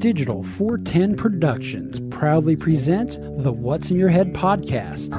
Digital 410 Productions proudly presents the What's in Your Head podcast.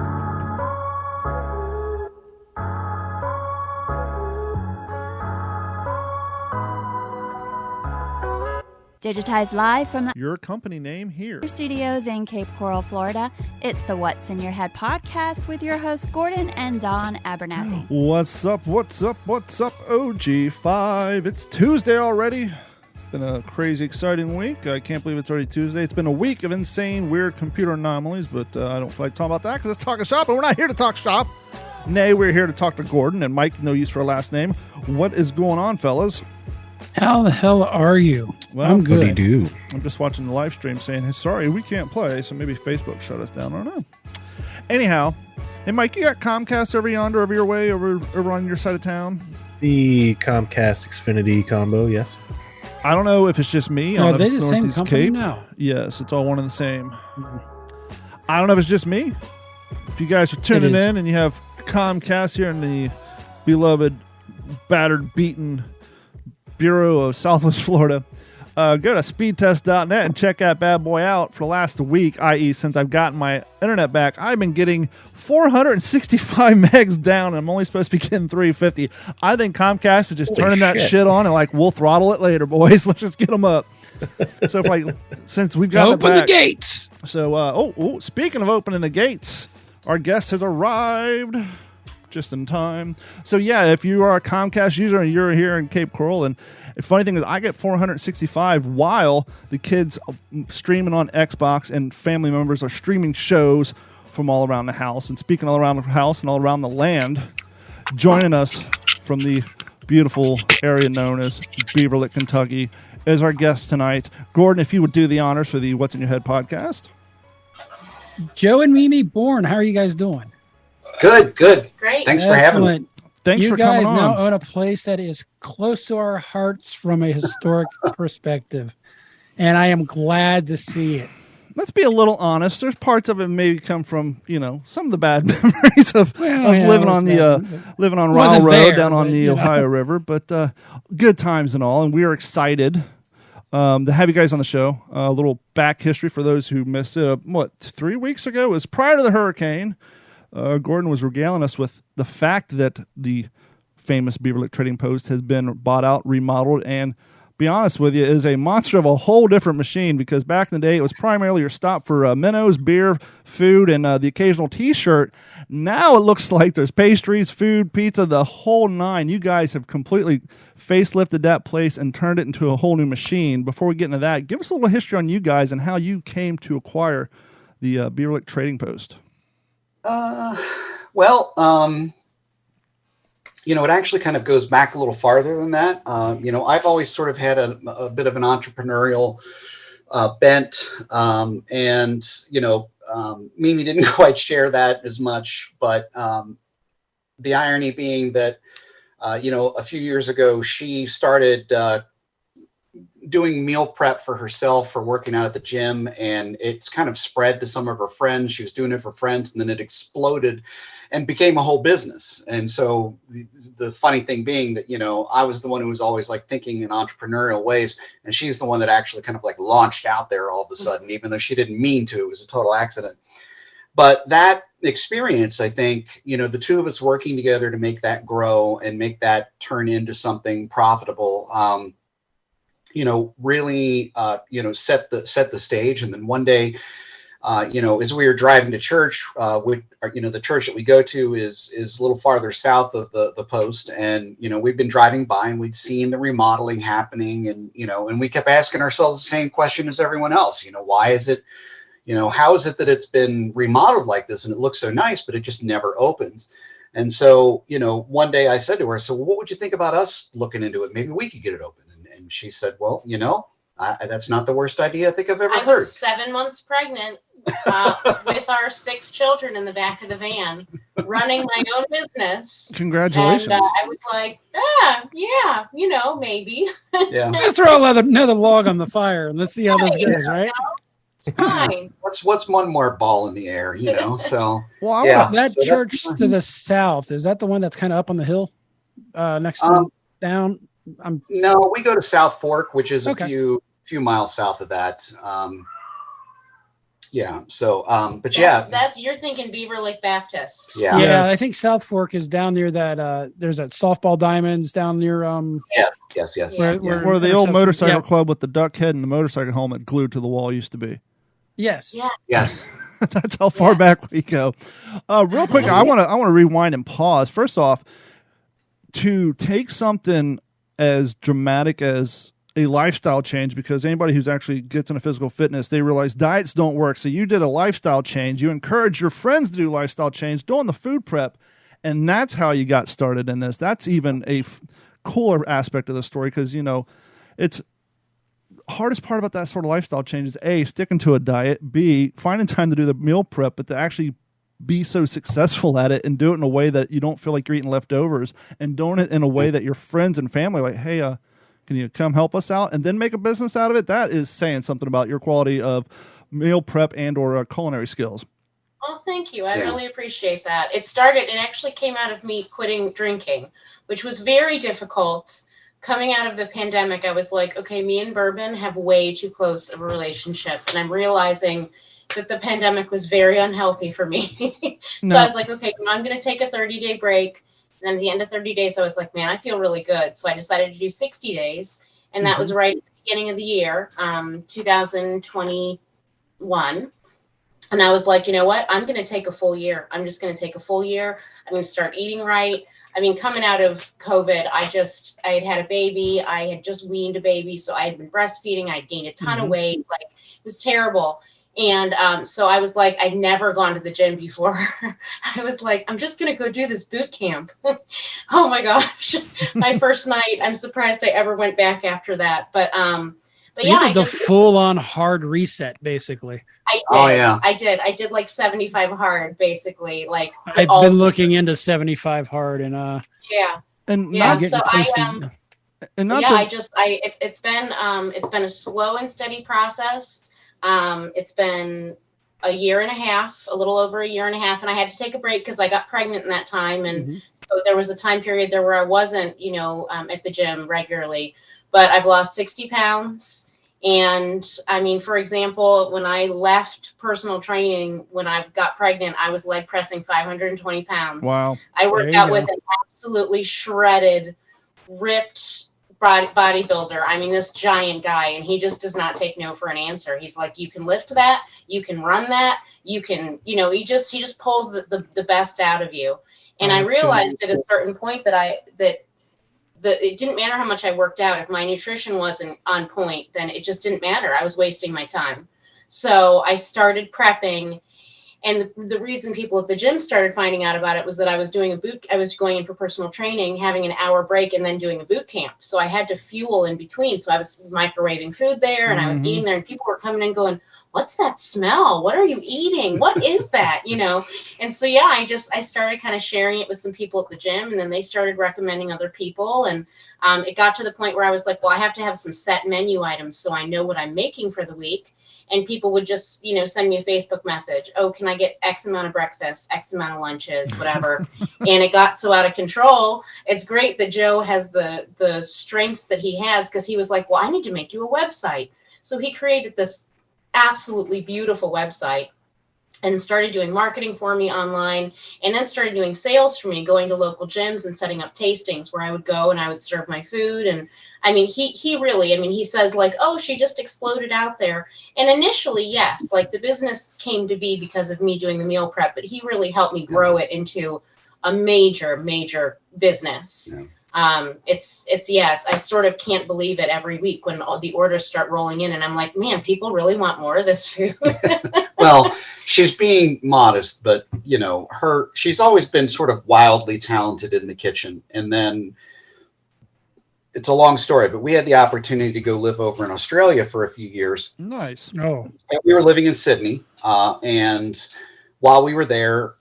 Digitized live from your company name here. Studios in Cape Coral, Florida. It's the What's in Your Head podcast with your hosts Gordon and Don Abernathy. What's up, OG5? It's Tuesday already. It's been a crazy, exciting week. I can't believe it's already Tuesday. It's been a week of insane, weird computer anomalies, but I don't feel like talking about that because it's Talking Shop, and we're not here to talk shop. Nay, we're here to talk to Gordon, and Mike, no use for a last name. What is going on, fellas? How the hell are you? Well, I'm good. What do you do? I'm just watching the live stream saying, hey, sorry, we can't play, so maybe Facebook shut us down. I don't know. Anyhow, hey, Mike, you got Comcast over yonder, over your way, over on your side of town? The Comcast Xfinity combo, yes. I don't know if it's just me. Are on they the same company Cape. now? Yes, it's all one and the same. I don't know if it's just me. If you guys are tuning in and you have Comcast here in the beloved, battered, beaten Bureau of Southwest Florida, go to speedtest.net and check that bad boy out. For the last week, i.e. since I've gotten my internet back, I've been getting 465 megs down, and I'm only supposed to be getting 350. I think Comcast is just turning that shit on and like, we'll throttle it later, boys. Let's just get them up. So if like, since we've got Open the gates. So speaking of opening the gates, our guest has arrived just in time. So yeah, if you are a Comcast user and you're here in Cape Coral, and the funny thing is I get 465 while the kids streaming on Xbox and family members are streaming shows from all around the house. And speaking all around the house and all around the land, joining us from the beautiful area known as Beaverlick, Kentucky, is our guest tonight. Gordon, if you would do the honors for the What's in Your Head podcast. Joe and Mimi Bourne, how are you guys doing? Good. Great. Thanks for having me. Thanks for coming on. You guys now own a place that is close to our hearts from a historic perspective, and I am glad to see it. Let's be a little honest. There's parts of it maybe come from, some of the bad memories of living on Ryle Road down on the Ohio River, but good times and all. And we are excited to have you guys on the show. A little back history for those who missed it. 3 weeks ago? It was prior to the hurricane. Gordon was regaling us with the fact that the famous Beaverlick Trading Post has been bought out, remodeled, and be honest with you, is a monster of a whole different machine, because back in the day, it was primarily your stop for minnows, beer, food, and the occasional T-shirt. Now it looks like there's pastries, food, pizza, the whole nine. You guys have completely facelifted that place and turned it into a whole new machine. Before we get into that, give us a little history on you guys and how you came to acquire the Beaverlick Trading Post. It actually kind of goes back a little farther than that. I've always sort of had a bit of an entrepreneurial bent, Mimi didn't quite share that as much, but the irony being that, a few years ago, she started doing meal prep for herself for working out at the gym, and it's kind of spread to some of her friends. She was doing it for friends, and then it exploded and became a whole business. And so the funny thing being that, I was the one who was always like thinking in entrepreneurial ways, and she's the one that actually kind of like launched out there all of a sudden, even though she didn't mean to. It was a total accident. But that experience, I think, the two of us working together to make that grow and make that turn into something profitable, really, set the stage. And then one day, as we were driving to church, the church that we go to is a little farther south of the post. And, we've been driving by and we'd seen the remodeling happening, and we kept asking ourselves the same question as everyone else. Why is it, how is it that it's been remodeled like this and it looks so nice, but it just never opens? And so, one day I said to her, so what would you think about us looking into it? Maybe we could get it open. And she said, well, that's not the worst idea I think I've ever heard. I was 7 months pregnant with our 6 children in the back of the van, running my own business. Congratulations. And I was like, maybe. Yeah. Let's throw another log on the fire and let's see how this goes, right? It's fine. What's one more ball in the air, So that church to the south, is that the one that's kind of up on the hill next to down? No, we go to South Fork, which is a few few miles south of that. Yeah. So, but that's you're thinking Beaverlick Baptist. Yeah. Yeah. I think South Fork is down near that. There's that softball diamonds down near. Yes. Where the old motorcycle club with the duck head and the motorcycle helmet glued to the wall used to be. Yes. Yeah. Yes. That's how far back we go. Real quick, I want to rewind and pause. First off, to take something as dramatic as a lifestyle change, because anybody who's actually gets into physical fitness, they realize diets don't work. So you did a lifestyle change. You encourage your friends to do lifestyle change, doing the food prep, and that's how you got started in this. That's even a cooler aspect of the story, because, it's hardest part about that sort of lifestyle change is A, sticking to a diet, B, finding time to do the meal prep, but to actually be so successful at it and do it in a way that you don't feel like you're eating leftovers, and doing it in a way that your friends and family are like, hey, can you come help us out, and then make a business out of it? That is saying something about your quality of meal prep and or culinary skills. Well, thank you. I really appreciate that. It actually came out of me quitting drinking, which was very difficult. Coming out of the pandemic, I was like, okay, me and bourbon have way too close of a relationship. And I'm realizing that the pandemic was very unhealthy for me. So I was like, okay, I'm going to take a 30-day break. And then at the end of 30 days, I was like, man, I feel really good. So I decided to do 60 days. And that was right at the beginning of the year, 2021. And I was like, you know what? I'm going to take a full year. I'm just going to take a full year. I'm going to start eating right. I mean, coming out of COVID, I had had a baby. I had just weaned a baby. So I had been breastfeeding. I gained a ton of weight. Like, it was terrible. And so I was like, I'd never gone to the gym before. I was like, I'm just going to go do this boot camp. Oh my gosh. My first night, I'm surprised I ever went back after that. But you did the full on hard reset, basically. I did. I did like 75 hard, basically. Like, I've been looking into 75 hard, and it's been a slow and steady process. It's been a year and a half, a little over a year and a half, and I had to take a break because I got pregnant in that time, and so there was a time period there where I wasn't, at the gym regularly. But I've lost 60 pounds. And I mean, for example, when I left personal training, when I got pregnant, I was leg pressing 520 pounds. Wow. I worked out with an absolutely shredded, ripped bodybuilder. I mean, this giant guy, and he just does not take no for an answer. He's like, you can lift that, you can run that, you can, he just pulls the best out of you. And I realized at a certain point that it didn't matter how much I worked out. If my nutrition wasn't on point, then it just didn't matter. I was wasting my time. So I started prepping. And the reason people at the gym started finding out about it was that I was going in for personal training, having an hour break, and then doing a boot camp. So I had to fuel in between. So I was microwaving food there, and I was eating there, and people were coming in going, what's that smell? What are you eating? What is that? And so, I started kind of sharing it with some people at the gym, and then they started recommending other people. And it got to the point where I was like, well, I have to have some set menu items so I know what I'm making for the week. And people would just, send me a Facebook message. Oh, can I get X amount of breakfast, X amount of lunches, whatever. And it got so out of control. It's great that Joe has the strengths that he has, because he was like, well, I need to make you a website. So he created this absolutely beautiful website and started doing marketing for me online, and then started doing sales for me, going to local gyms and setting up tastings where I would go and I would serve my food. And I mean, he really, he says like, oh, she just exploded out there. And initially, yes, like the business came to be because of me doing the meal prep, but he really helped me grow it into a major, major business. Yeah. I sort of can't believe it every week when all the orders start rolling in, and I'm like, man, people really want more of this food. Well, she's being modest, but she's always been sort of wildly talented in the kitchen. And then it's a long story, but we had the opportunity to go live over in Australia for a few years. Nice. Oh, and we were living in Sydney, and while we were there,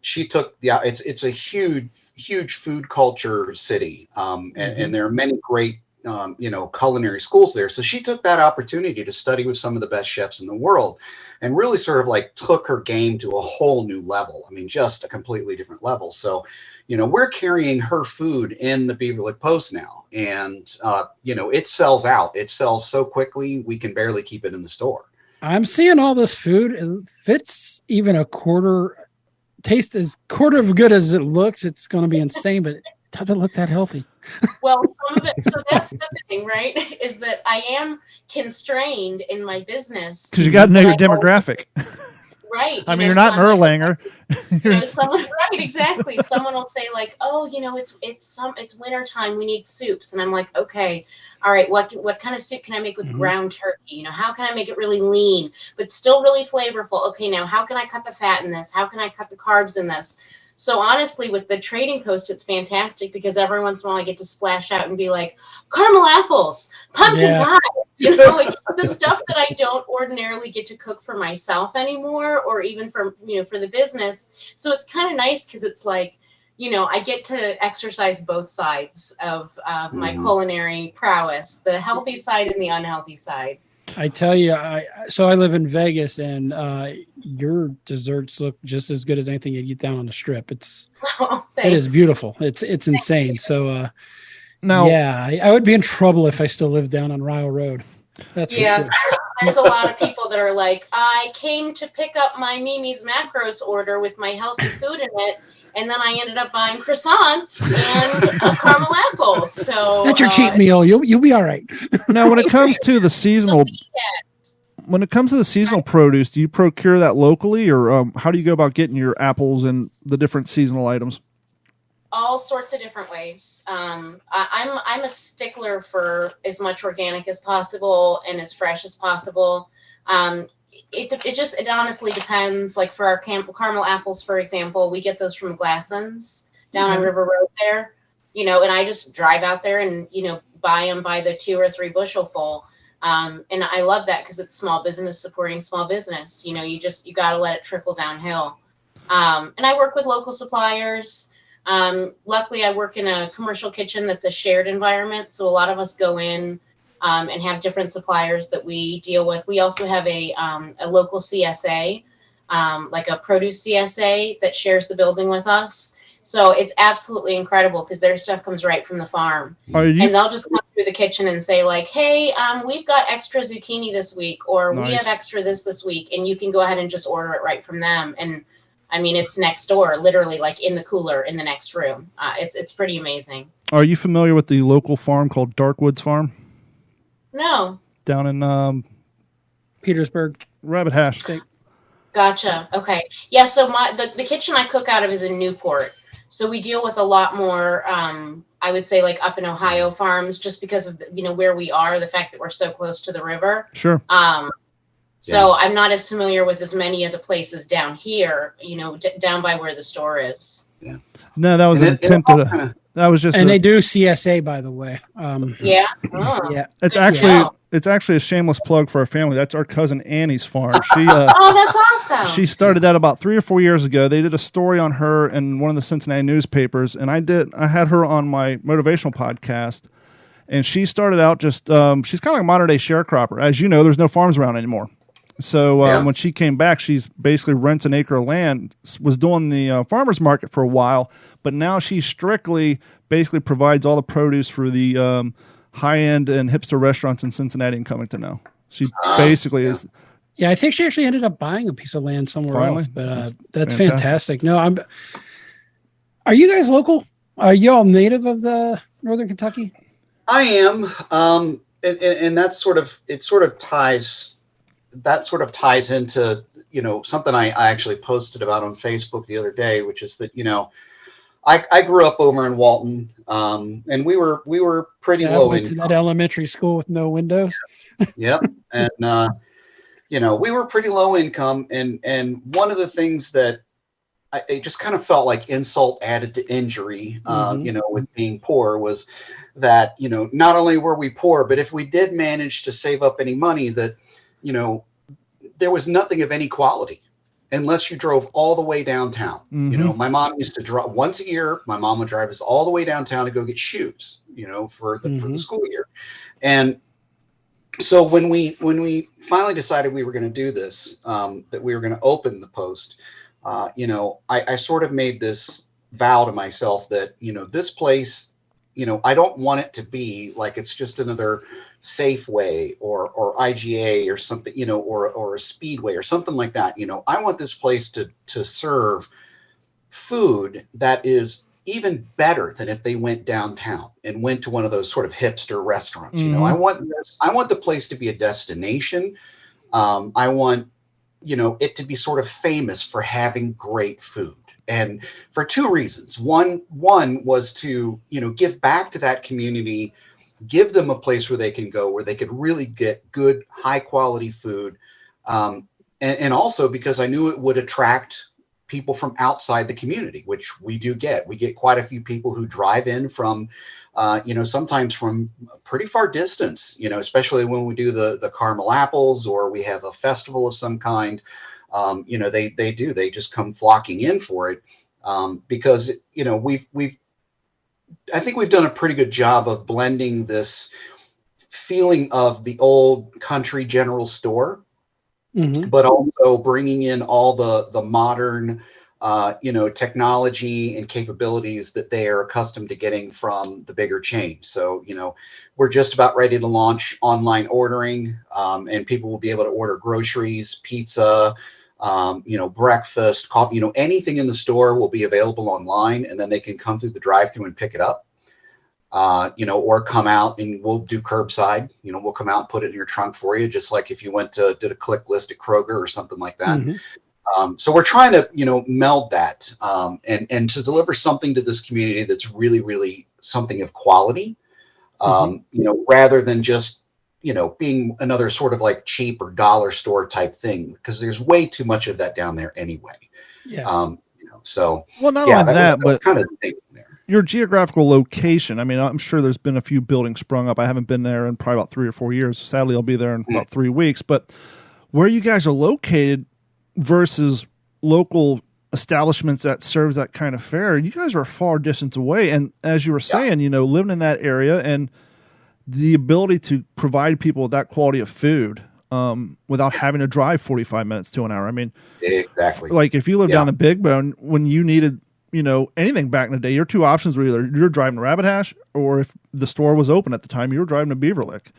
she took it's a huge food culture city, and there are many great culinary schools there. So she took that opportunity to study with some of the best chefs in the world and really sort of like took her game to a whole new level. I mean, just a completely different level. So, we're carrying her food in the Beaverlick Post now, and, it sells out. It sells so quickly, we can barely keep it in the store. I'm seeing all this food. If it's even a quarter of good as it looks, it's going to be insane, but it doesn't look that healthy. Well, some of it. So that's the thing, right? Is that I am constrained in my business because you got to know your demographic. Right. I mean, you're not an Erlanger. Someone, right, exactly. Someone will say like, "Oh, it's winter time. We need soups," and I'm like, "Okay, all right. What kind of soup can I make with ground turkey? How can I make it really lean but still really flavorful? Okay, now how can I cut the fat in this? How can I cut the carbs in this?" So honestly, with the trading post, it's fantastic because every once in a while I get to splash out and be like, caramel apples, pumpkin pie, like the stuff that I don't ordinarily get to cook for myself anymore, or even for the business. So it's kind of nice because it's like, I get to exercise both sides of my culinary prowess, the healthy side and the unhealthy side. I tell you, I live in Vegas, and your desserts look just as good as anything you get down on the Strip. It is beautiful. It's insane. So now, I would be in trouble if I still lived down on Ryle Road. That's for sure. There's a lot of people that are like, I came to pick up my Mimi's Macros order with my healthy food in it, and then I ended up buying croissants and a caramel apple. So that's your cheat meal. You'll be all right. Now, when it comes to the seasonal, produce, do you procure that locally, or how do you go about getting your apples and the different seasonal items? All sorts of different ways. I'm a stickler for as much organic as possible and as fresh as possible. It honestly depends. Like for our caramel apples, for example, we get those from Glassons down on River Road there, and I just drive out there and, buy them by the 2 or 3 bushel full. And I love that because it's small business supporting small business. You got to let it trickle downhill. And I work with local suppliers. Luckily I work in a commercial kitchen that's a shared environment. So a lot of us go in and have different suppliers that we deal with. We also have a local CSA, like a produce CSA that shares the building with us. So it's absolutely incredible because their stuff comes right from the farm. And they'll just come through the kitchen and say like, hey, we've got extra zucchini this week, or we have extra this week, and you can go ahead and just order it right from them. And I mean, it's next door, literally like in the cooler in the next room. It's pretty amazing. Are you familiar with the local farm called Darkwoods Farm? No. Down in Petersburg. Rabbit Hash. Gotcha. Okay. Yeah, so the kitchen I cook out of is in Newport. So we deal with a lot more, I would say, like up in Ohio farms, just because of where we are, the fact that we're so close to the river. Sure. So I'm not as familiar with as many of the places down here, down by where the store is. Yeah. No, that was an attempt at that was just. And they do CSA, by the way. Yeah. Oh. Yeah. It's actually a shameless plug for our family. That's our cousin Annie's farm. She oh, that's awesome. She started that about 3 or 4 years ago. They did a story on her in one of the Cincinnati newspapers, and I had her on my motivational podcast. And she started out just she's kind of like a modern day sharecropper. As you know, there's no farms around anymore. So when she came back, she's basically rents an acre of land, was doing the farmer's market for a while, but now she strictly basically provides all the produce for the high-end and hipster restaurants in Cincinnati and Covington now. She basically is. Yeah, I think she actually ended up buying a piece of land somewhere else, but that's fantastic. No, are you guys local? Are you all native of the Northern Kentucky? I am. And that's sort of ties into, something I actually posted about on Facebook the other day, which is that, I grew up over in Walton, and we were pretty low income. I went to that elementary school with no windows. Yep. And, we were pretty low income. And one of the things that it just kind of felt like insult added to injury, with being poor was that, not only were we poor, but if we did manage to save up any money that, there was nothing of any quality. unless you drove all the way downtown. Mm-hmm. You know, my mom used to drive once a year. My mom would drive us all the way downtown to go get shoes, you know, for the school year. And so when we finally decided we were going to do this, that we were going to open the Post, you know, I sort of made this vow to myself that, you know, this place, you know, I don't want it to be like it's just another Safeway or IGA or something, you know, or a Speedway or something like that. You know, I want this place to serve food that is even better than if they went downtown and went to one of those sort of hipster restaurants. Mm-hmm. You know, I want the place to be a destination. I want, you know, it to be sort of famous for having great food. And for two reasons. One was to, you know, give back to that community, give them a place where they can go, where they could really get good, high quality food. And also because I knew it would attract people from outside the community, which we do get. We get quite a few people who drive in from, you know, sometimes from pretty far distance, you know, especially when we do the caramel apples or we have a festival of some kind. You know, they just come flocking in for it, because, you know, I think we've done a pretty good job of blending this feeling of the old country general store, but also bringing in all the modern, you know, technology and capabilities that they are accustomed to getting from the bigger chains. So, you know, we're just about ready to launch online ordering, and people will be able to order groceries, pizza, you know, breakfast, coffee, you know, anything in the store will be available online, and then they can come through the drive-thru and pick it up, you know, or come out and we'll do curbside. You know, we'll come out and put it in your trunk for you, just like if you did a click list at Kroger or something like that. So we're trying to, you know, meld that, and to deliver something to this community that's really, really something of quality, you know, rather than just, you know, being another sort of like cheap or dollar store type thing, because there's way too much of that down there anyway. Yes. You know, so well, not only that, but kind of the thing there. Your geographical location. I mean, I'm sure there's been a few buildings sprung up. I haven't been there in probably about 3 or 4 years. Sadly, I'll be there in about 3 weeks. But where you guys are located versus local establishments that serves that kind of fare, you guys are a far distance away. And as you were saying, you know, living in that area and the ability to provide people with that quality of food, without having to drive 45 minutes to an hour. I mean, exactly. Like if you live down in Big Bone, when you needed, you know, anything back in the day, your two options were either you're driving to Rabbit Hash, or if the store was open at the time, you were driving to Beaverlick.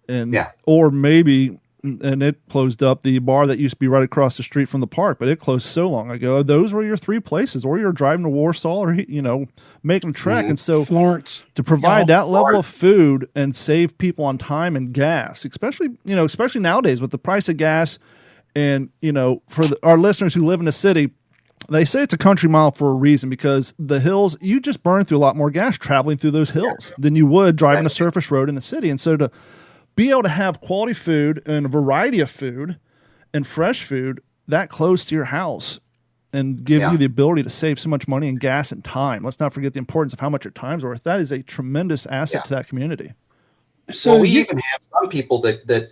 And, or maybe, and it closed up, the bar that used to be right across the street from the park, but it closed so long ago. Those were your three places, or you're driving to Warsaw, or, you know, making a trek. And so Florence, to provide that level of food and save people on time and gas, especially nowadays with the price of gas. And, you know, for our listeners who live in the city, they say it's a country mile for a reason, because the hills, you just burn through a lot more gas traveling through those hills than you would driving a surface road in the city. And so to be able to have quality food and a variety of food and fresh food that close to your house and give you the ability to save so much money and gas and time. Let's not forget the importance of how much your time's worth. That is a tremendous asset to that community. So we even have some people that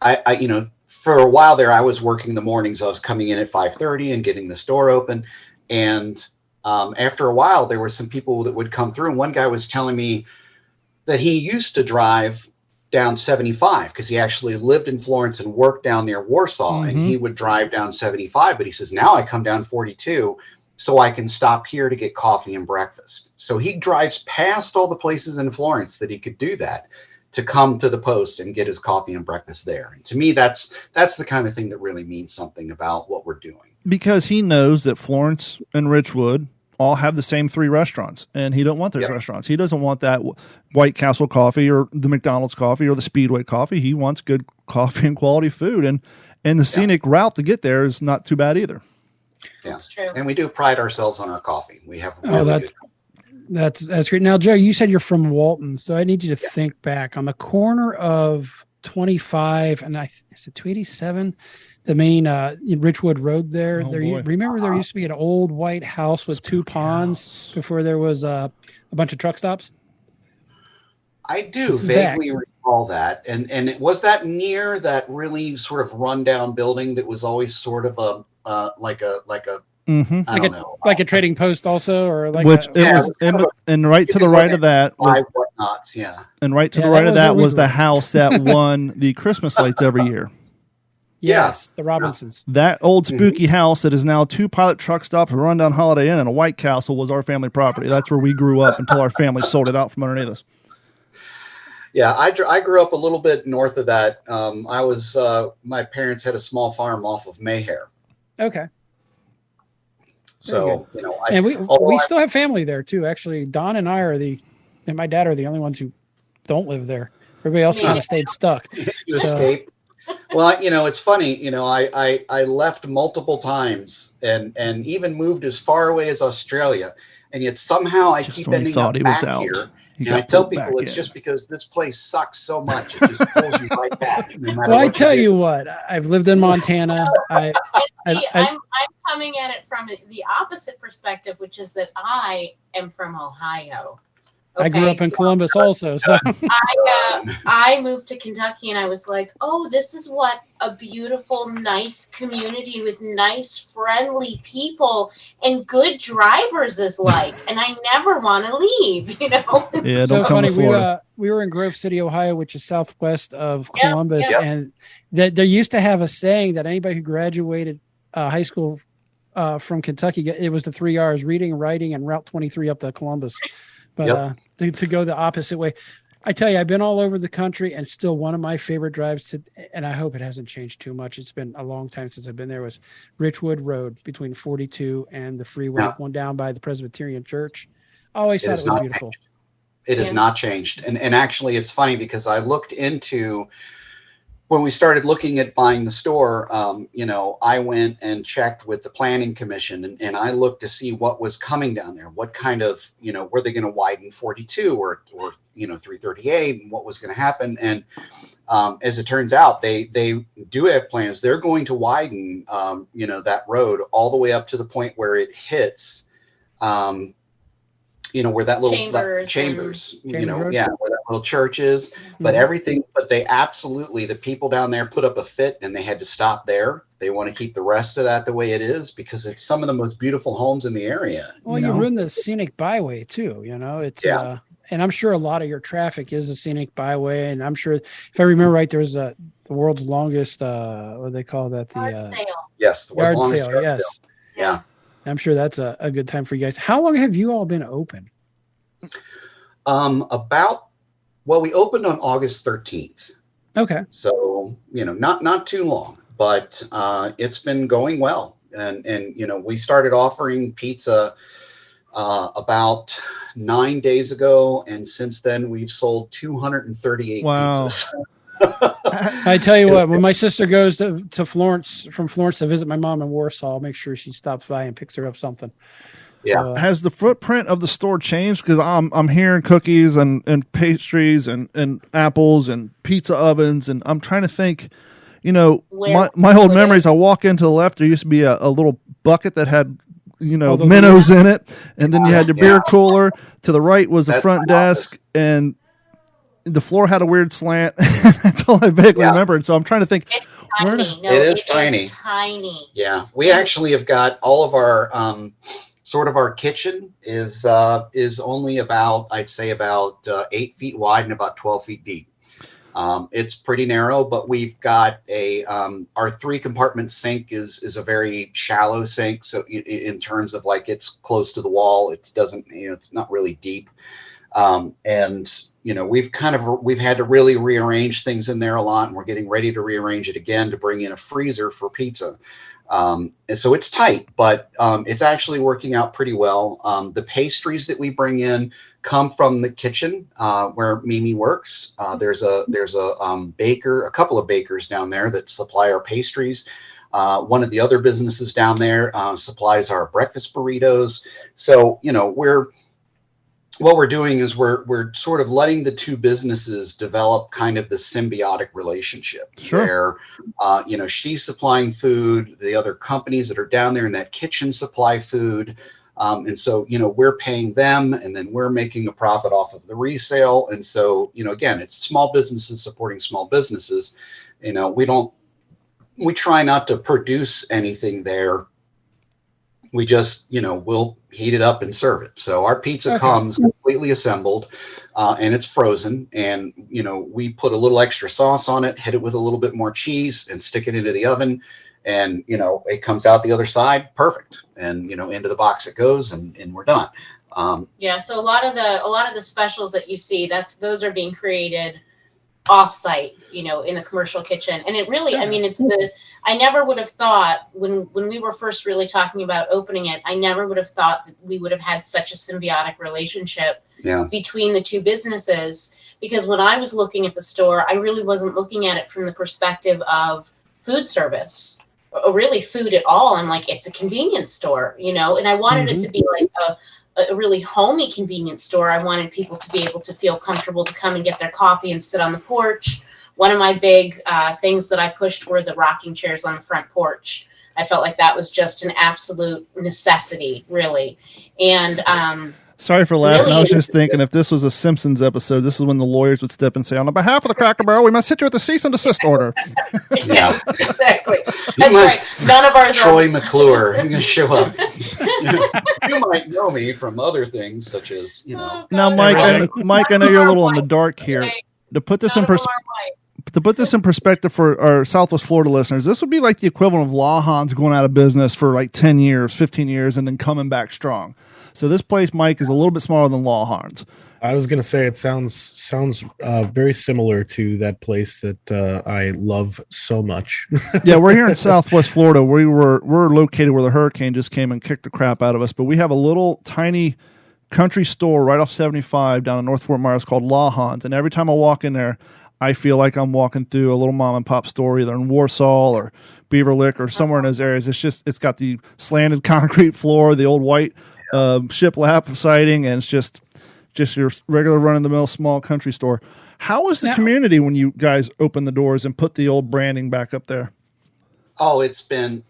I, you know, for a while there, I was working the mornings. I was coming in at 5:30 and getting the store open. And after a while, there were some people that would come through. And one guy was telling me that he used to drive down 75 because he actually lived in Florence and worked down near Warsaw, and he would drive down 75. But he says, now I come down 42 so I can stop here to get coffee and breakfast. So he drives past all the places in Florence that he could do that to come to the Post and get his coffee and breakfast there. And to me, that's the kind of thing that really means something about what we're doing. Because he knows that Florence and Richwood all have the same 3 restaurants, and he don't want those restaurants. He doesn't want that White Castle coffee or the McDonald's coffee or the Speedway coffee. He wants good coffee and quality food, and the scenic route to get there is not too bad either. Yeah, that's true. And we do pride ourselves on our coffee. We have that's great. Now, Joe, you said you're from Walton, so I need you to think back on the corner of 25 and is it 287, the main Richwood Road there. Remember there used to be an old white house with 2 ponds before there was a bunch of truck stops? I do vaguely recall that. And was that near that really sort of rundown building that was always sort of like a Mm-hmm. I don't know, like a trading post also, or like and right to the right of that was whatnots, and right to the right of that was the house that won the Christmas lights every year. Yes, the Robinsons. That old spooky house that is now 2 pilot truck stops, a rundown Holiday Inn, and a White Castle was our family property. That's where we grew up until our family sold it out from underneath us. Yeah, I grew up a little bit north of that. My parents had a small farm off of Mayhair. Okay. So, and we still have family there too. Actually, Don and I and my dad are the only ones who don't live there. Everybody else kind of stayed stuck. You escaped. Well, it's funny, I left multiple times and even moved as far away as Australia. And yet somehow I keep ending up back here. And I tell people it's just because this place sucks so much. It just pulls you right back. Well, I tell you what, I've lived in Montana. I'm coming at it from the opposite perspective, which is that I am from Ohio. Okay, I grew up in Columbus also. So I moved to Kentucky and I was like, oh, this is what a beautiful, nice community with nice, friendly people and good drivers is like. And I never want to leave, Yeah, don't so come funny. to Florida. We were in Grove City, Ohio, which is southwest of Columbus. Yep. And they used to have a saying that anybody who graduated high school from Kentucky, it was the 3 R's: reading, writing, and Route 23 up to Columbus. But to go the opposite way, I tell you, I've been all over the country, and still one of my favorite drives and I hope it hasn't changed too much. It's been a long time since I've been there. Was Richwood Road between 42 and the freeway, one down by the Presbyterian Church. I always thought it was beautiful. Changed. It has not changed, and actually, it's funny because I looked into. When we started looking at buying the store, I went and checked with the planning commission and I looked to see what was coming down there. What kind of, were they going to widen 42 or 338 and what was going to happen? And as it turns out, they do have plans. They're going to widen, that road all the way up to the point where it hits, where that little chambers, where that little church is, but but they absolutely, the people down there put up a fit and they had to stop there. They want to keep the rest of that the way it is because it's some of the most beautiful homes in the area. Well, you ruin the scenic byway too, it's, and I'm sure a lot of your traffic is a scenic byway. And I'm sure, if I remember right, there's the world's longest, what do they call that? The yard sale. Yes. The yard sale. Yes. Sale. Yeah. I'm sure that's a good time for you guys. How long have you all been open? We opened on August 13th. Okay. So, not too long, but it's been going well. And we started offering pizza about 9 days ago. And since then we've sold 238 pizzas. I tell you what, when my sister goes to Florence, from Florence to visit my mom in Warsaw, I'll make sure she stops by and picks her up something. Yeah. So, has the footprint of the store changed? Because I'm hearing cookies and pastries and apples and pizza ovens, and I'm trying to think, my old memories. I walk into the left, there used to be a little bucket that had minnows in it, and then you had your beer cooler. To the right was the front desk, and the floor had a weird slant. That's all I vaguely remembered. So I'm trying to think. It's tiny. It is tiny. Tiny. Yeah, we actually have got all of our our kitchen is only about, I'd say about 8 feet wide and about 12 feet deep. It's pretty narrow, but we've got our 3-compartment sink is a very shallow sink. So in terms of it's close to the wall, it doesn't, it's not really deep. And we've had to really rearrange things in there a lot, and we're getting ready to rearrange it again to bring in a freezer for pizza. And so it's tight, but it's actually working out pretty well. The pastries that we bring in come from the kitchen where Mimi works. There's a baker, a couple of bakers down there that supply our pastries. One of the other businesses down there supplies our breakfast burritos. So what we're doing is we're sort of letting the two businesses develop kind of the symbiotic relationship. Sure. Where, she's supplying food, the other companies that are down there in that kitchen supply food. And so, we're paying them and then we're making a profit off of the resale. And so, again, it's small businesses supporting small businesses. We don't we try not to produce anything there. We just, we'll heat it up and serve it. So our pizza comes completely assembled, and it's frozen. And, we put a little extra sauce on it, hit it with a little bit more cheese, and stick it into the oven. And, it comes out the other side perfect. And, into the box it goes, and we're done. So a lot of the specials that you see, those are being created off-site, in the commercial kitchen. And it really, I never would have thought when we were first really talking about opening it, I never would have thought that we would have had such a symbiotic relationship between the two businesses. Because when I was looking at the store, I really wasn't looking at it from the perspective of food service or really food at all. I'm like, it's a convenience store, and I wanted it to be like a really homey convenience store. I wanted people to be able to feel comfortable to come and get their coffee and sit on the porch. One of my big things that I pushed were the rocking chairs on the front porch. I felt like that was just an absolute necessity, really. And sorry for laughing. Really, I was just thinking, if this was a Simpsons episode, this is when the lawyers would step and say, on behalf of the Cracker Barrel, we must hit you with a cease and desist order. Yes, exactly. That's right. None of ours Troy McClure. He's going to show up. You might know me from other things, such as, Now, Mike, I know you're a little in the dark here. To put this in perspective for our Southwest Florida listeners, this would be like the equivalent of Lawhans going out of business for like 10 years, 15 years, and then coming back strong. So this place, Mike, is a little bit smaller than Lawhans. I was going to say it sounds very similar to that place that I love so much. Yeah, we're here in Southwest Florida. We're located where the hurricane just came and kicked the crap out of us. But we have a little tiny country store right off 75 down in North Fort Myers called Lawhans. And every time I walk in there, I feel like I'm walking through a little mom and pop store, either in Warsaw or Beaverlick or somewhere in those areas. It's got the slanted concrete floor, the old white shiplap siding, and it's just your regular run-of-the-mill small country store. How was the community when you guys opened the doors and put the old branding back up there? Oh, it's been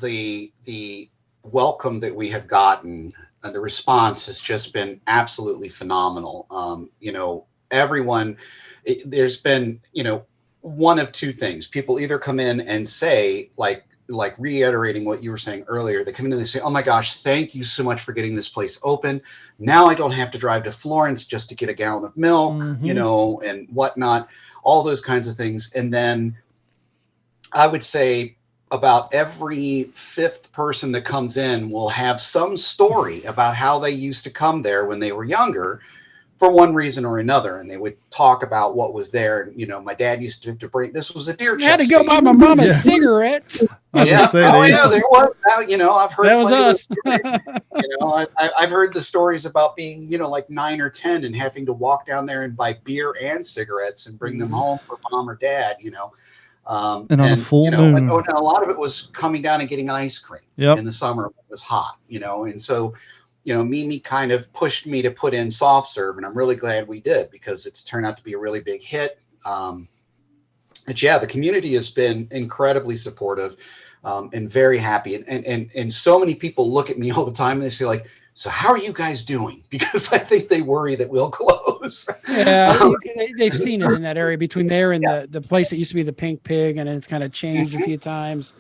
the welcome that we have gotten. The response has just been absolutely phenomenal. Everyone, there's been, one of two things. People either come in and say, like reiterating what you were saying earlier, they come in and they say, oh my gosh, thank you so much for getting this place open. Now I don't have to drive to Florence just to get a gallon of milk, and whatnot, all those kinds of things. And then I would say about every fifth person that comes in will have some story about how they used to come there when they were younger for one reason or another. And they would talk about what was there. And, my dad used to bring, this was a deer check. I had to go buy my mom a cigarette. There was that, I've heard that was us. I've heard the stories about being, like 9 or 10 and having to walk down there and buy beer and cigarettes and bring them home for mom or dad, and on a full moon. And a lot of it was coming down and getting ice cream in the summer when it was hot, and so, Mimi kind of pushed me to put in soft serve, and I'm really glad we did because it's turned out to be a really big hit. But the community has been incredibly supportive and very happy. And so many people look at me all the time and they say, like, so how are you guys doing? Because I think they worry that we'll close. Yeah, they've seen it in that area between there and the place that used to be the Pink Pig, and it's kind of changed a few times.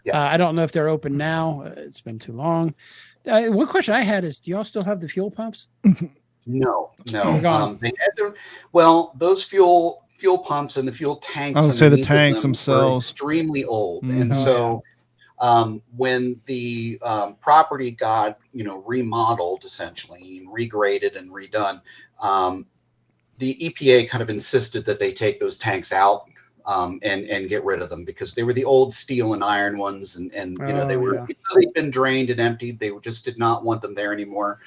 Yeah. I don't know if they're open now. It's been too long. One question I had is, do y'all still have the fuel pumps? No. They had those fuel pumps and the fuel tanks. I would say the tanks themselves extremely old, and so. When the property got, remodeled essentially and regraded and redone, the EPA kind of insisted that they take those tanks out and get rid of them because they were the old steel and iron ones, and they'd been drained and emptied. They just did not want them there anymore.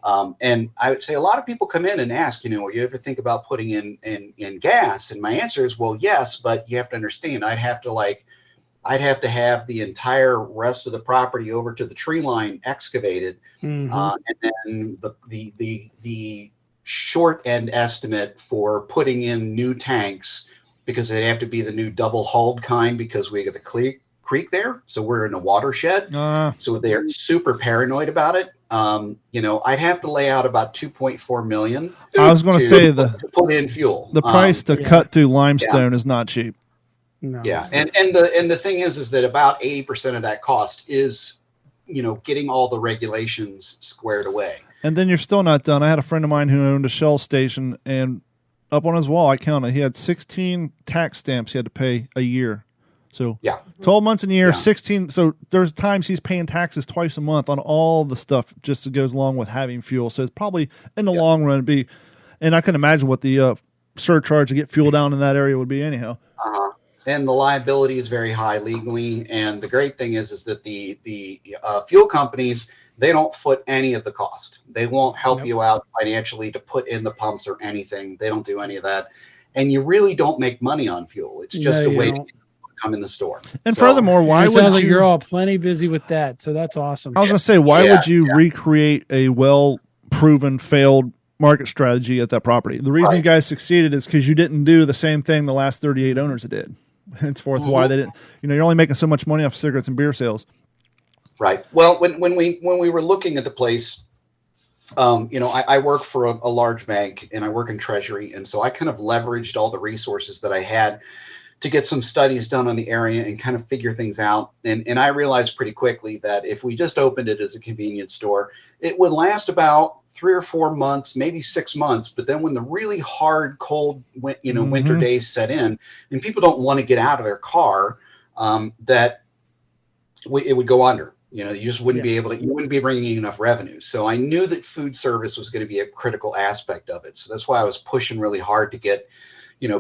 And I would say a lot of people come in and ask, will you ever think about putting in gas? And my answer is, well, yes, but you have to understand, I'd have to have the entire rest of the property over to the tree line excavated, and then the short end estimate for putting in new tanks, because they have to be the new double hulled kind because we got the creek there, so we're in a watershed, so they're super paranoid about it. I'd have to lay out about $2.4 million. I was going to say to put in fuel. The price to cut through limestone is not cheap. No, yeah. And the thing is that about 80% of that cost is, getting all the regulations squared away. And then you're still not done. I had a friend of mine who owned a Shell station, and up on his wall, I counted, he had 16 tax stamps he had to pay a year. So 12 months in a year, 16. So there's times he's paying taxes twice a month on all the stuff just that goes along with having fuel. So it's probably in the long run be, and I can imagine what the surcharge to get fuel down in that area would be anyhow. And the liability is very high legally. And the great thing is that the fuel companies, they don't foot any of the cost. They won't help you out financially to put in the pumps or anything. They don't do any of that. And you really don't make money on fuel. It's just a way to come in the store. And furthermore, why would sounds like you're all plenty busy with that? So that's awesome. I was going to say, why would you recreate a well-proven, failed market strategy at that property? The reason you guys succeeded is because you didn't do the same thing the last 38 owners did. Henceforth, why they didn't. You're only making so much money off cigarettes and beer sales. Right. Well, when we were looking at the place, I work for a large bank and I work in treasury. And so I kind of leveraged all the resources that I had to get some studies done on the area and kind of figure things out. And I realized pretty quickly that if we just opened it as a convenience store, it would last about 3 or 4 months, maybe 6 months. But then when the really hard, cold, winter days set in and people don't want to get out of their car, it would go under. You just wouldn't be able to, you wouldn't be bringing in enough revenue. So I knew that food service was going to be a critical aspect of it. So that's why I was pushing really hard to get,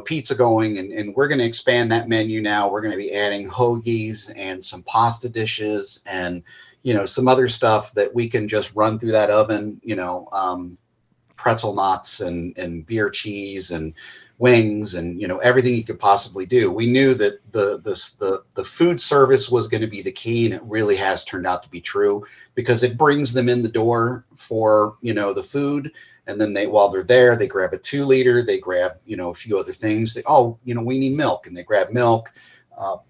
pizza going. And we're going to expand that menu now. We're going to be adding hoagies and some pasta dishes and, some other stuff that we can just run through that oven, pretzel knots and beer cheese and wings and everything you could possibly do. We knew that the food service was going to be the key, and it really has turned out to be true because it brings them in the door for the food, and then while they're there, they grab a 2-liter, they grab a few other things. We need milk, and they grab milk,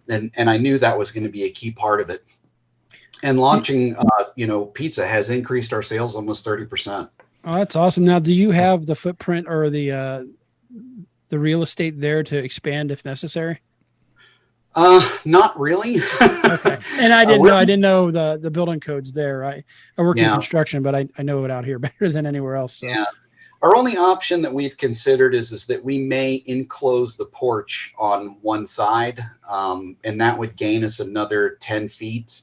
and I knew that was going to be a key part of it. And launching pizza has increased our sales almost 30%. Oh, that's awesome. Now, do you have the footprint or the real estate there to expand if necessary? Not really. Okay. And I didn't know the building codes there. I work in construction, but I know it out here better than anywhere else. So. Yeah. Our only option that we've considered is that we may enclose the porch on one side, and that would gain us another 10 feet,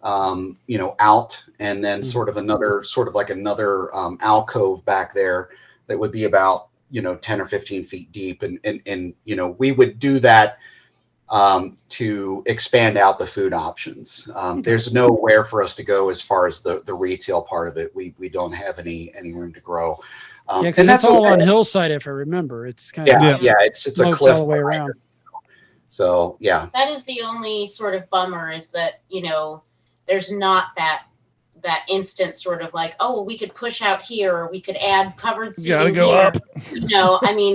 out, and then sort of another alcove back there that would be about 10 or 15 feet deep. And we would do that to expand out the food options. There's nowhere for us to go as far as the retail part of it. We don't have any room to grow. And that's all on hillside, if I remember. It's kind of it's a cliff all the way around. So that is the only sort of bummer is that there's not that instant sort of like, we could push out here, or we could add covered seating. Gotta go here. up.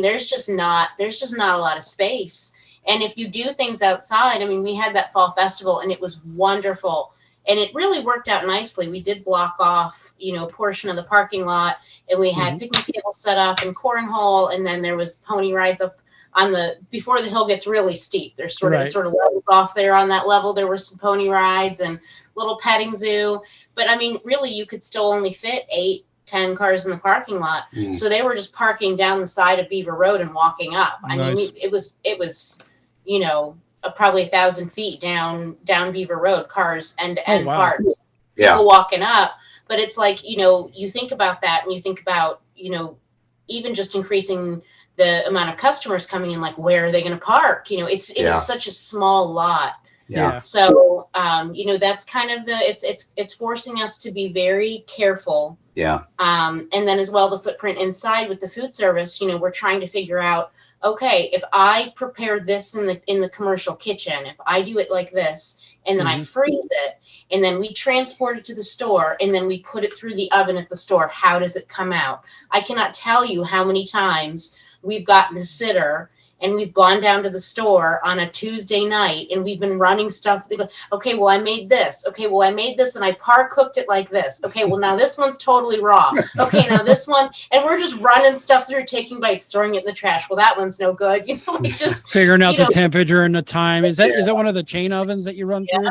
There's just not a lot of space. And if you do things outside, we had that fall festival and it was wonderful. And it really worked out nicely. We did block off, a portion of the parking lot, and we had picnic tables set up and cornhole, and then there was pony rides up on before the hill gets really steep. There's it sort of levels off there on that level. There were some pony rides and little petting zoo. But really you could still only fit 8-10 cars in the parking lot. So they were just parking down the side of Beaver Road and walking up. Nice. It was, probably 1,000 feet down Beaver Road, cars end to end parked. People walking up. But it's like, you think about that and you think about, even just increasing the amount of customers coming in, like, where are they going to park? It is such a small lot. Yeah. So, that's kind of it's forcing us to be very careful. Yeah. And then as well, the footprint inside with the food service, we're trying to figure out, okay, if I prepare this in the commercial kitchen, if I do it like this, and then I freeze it, and then we transport it to the store, and then we put it through the oven at the store, how does it come out? I cannot tell you how many times we've gotten a sitter and we've gone down to the store on a Tuesday night and we've been running stuff. They go, okay, well, I made this. Okay, well, I made this and I cooked it like this. Okay, well, now this one's totally raw. Okay, now this one, and we're just running stuff through, taking bites, throwing it in the trash. Well, that one's no good. Like just figuring out the temperature and the time. Is that one of the chain ovens that you run through?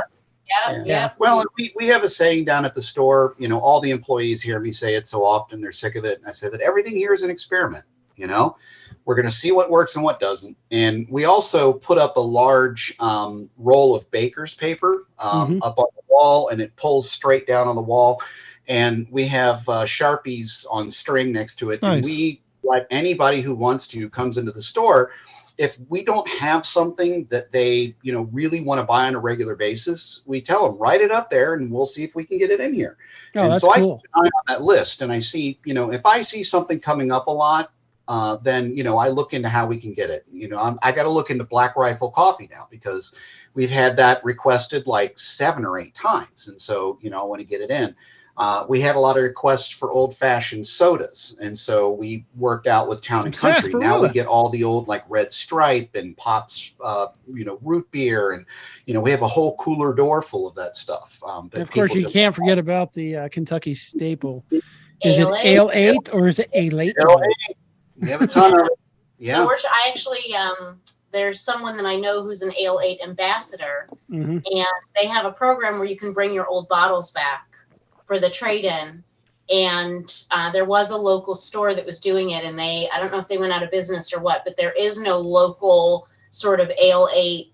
Yeah. Well, we have a saying down at the store, all the employees hear me say it so often, they're sick of it. And I say that everything here is an experiment, We're going to see what works and what doesn't. And we also put up a large roll of baker's paper up on the wall, and it pulls straight down on the wall. And we have Sharpies on string next to it. Nice. And we let anybody who wants to comes into the store. If we don't have something that they, really want to buy on a regular basis, we tell them, write it up there and we'll see if we can get it in here. Oh, and that's so cool. I keep an eye on that list, and I see, if I see something coming up a lot, then, I look into how we can get it. I got to look into Black Rifle coffee now because we've had that requested like 7 or 8 times. And so, I want to get it in. We had a lot of requests for old-fashioned sodas, and so we worked out with Town and Country. Now we get all the old like Red Stripe and Pops, root beer, and we have a whole cooler door full of that stuff. And of course, you can't forget about the Kentucky staple. Is it Ale 8 or is it Ale 8? Ale 8. We have a ton of it. Yeah. So I actually there's someone that I know who's an Ale 8 ambassador, and they have a program where you can bring your old bottles back for the trade-in, and there was a local store that was doing it, and I don't know if they went out of business or what, but there is no local sort of Ale 8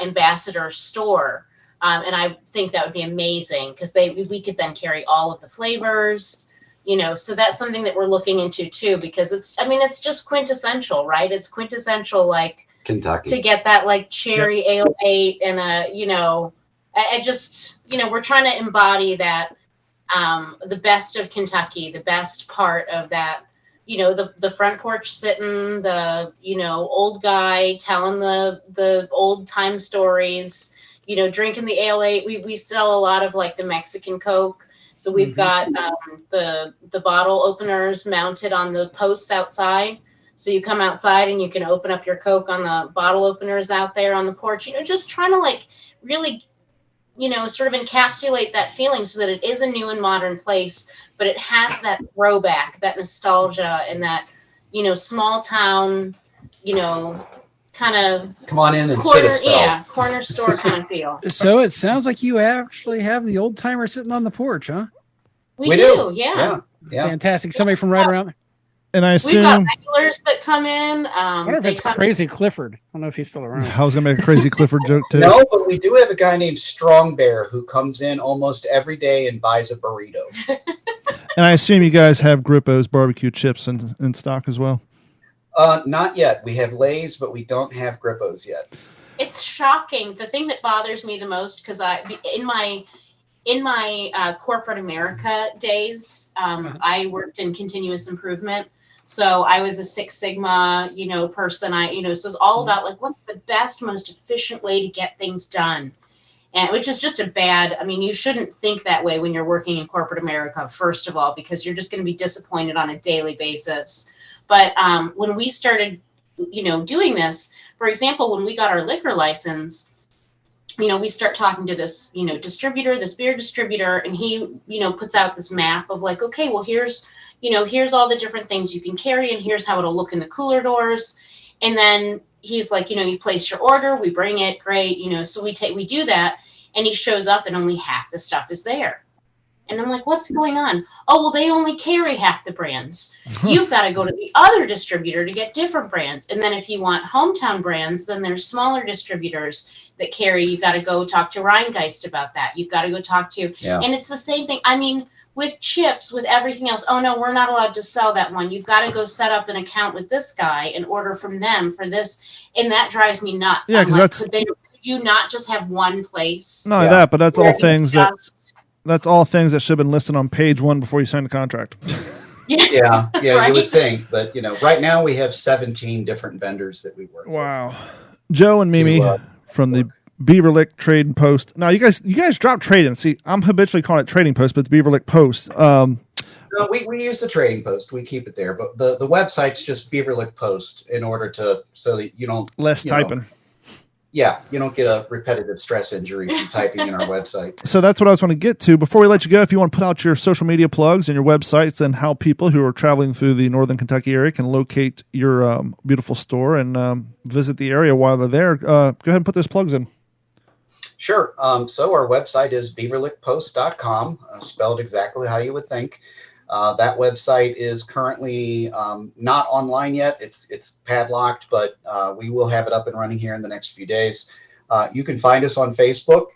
ambassador store, and I think that would be amazing because we could then carry all of the flavors, so that's something that we're looking into too, because it's just quintessential, right? It's quintessential like Kentucky to get that like cherry Ale 8 and I just we're trying to embody that. The best of Kentucky, the best part of that, the front porch sitting, the, old guy telling the old time stories, drinking the Ale 8. We sell a lot of like the Mexican Coke. So we've got the bottle openers mounted on the posts outside. So you come outside and you can open up your Coke on the bottle openers out there on the porch, just trying to like really sort of encapsulate that feeling so that it is a new and modern place, but it has that throwback, that nostalgia, and that, small town, kind of come on in and corner, sit a spell. Corner store kind of feel. So it sounds like you actually have the old timer sitting on the porch, huh? We do. Yeah. Fantastic. Somebody from right around there. And I assume we've got regulars that come in. I wonder if it's Crazy Clifford. I don't know if he's still around. I was going to make a Crazy Clifford joke too. No, but we do have a guy named Strong Bear who comes in almost every day and buys a burrito. And I assume you guys have Grippo's barbecue chips in stock as well. Not yet. We have Lay's, but we don't have Grippo's yet. It's shocking. The thing that bothers me the most, because in my corporate America days, I worked in continuous improvement. So I was a Six Sigma, person. So it's all about like, what's the best, most efficient way to get things done? And which is just you shouldn't think that way when you're working in corporate America, first of all, because you're just going to be disappointed on a daily basis. But when we started, doing this, for example, when we got our liquor license, we start talking to this, distributor, this beer distributor, and he, puts out this map of like, okay, well, here's all the different things you can carry, and here's how it'll look in the cooler doors. And then he's like, you place your order, we bring it, great, so we do that, and he shows up and only half the stuff is there. And I'm like, what's going on? Oh, well, they only carry half the brands. You've got to go to the other distributor to get different brands. And then if you want hometown brands, then there's smaller distributors that carry. You got to go talk to Rheingeist about that. You've got to go talk to, and it's the same thing. With chips, with everything else. Oh no, we're not allowed to sell that one. You've got to go set up an account with this guy and order from them for this. And that drives me nuts. Yeah, because could you not just have one place? Not that, but that's all things that's all things that should have been listed on page 1 before you signed the contract. Yeah, right? You would think, but right now we have 17 different vendors that we work with. Wow. Joe and Mimi from the Beaverlick Trading Post. Now you guys drop trading. See, I'm habitually calling it Trading Post, but it's Beaverlick Post. No, we use the trading post. We keep it there, but the website's just Beaverlick Post in order so that you don't typing. Yeah, you don't get a repetitive stress injury from typing in our website. So that's what I was going to get to. Before we let you go, if you want to put out your social media plugs and your websites and how people who are traveling through the Northern Kentucky area can locate your beautiful store and visit the area while they're there, go ahead and put those plugs in. Sure. So our website is beaverlickpost.com, spelled exactly how you would think. That website is currently not online yet. It's padlocked, but we will have it up and running here in the next few days. You can find us on Facebook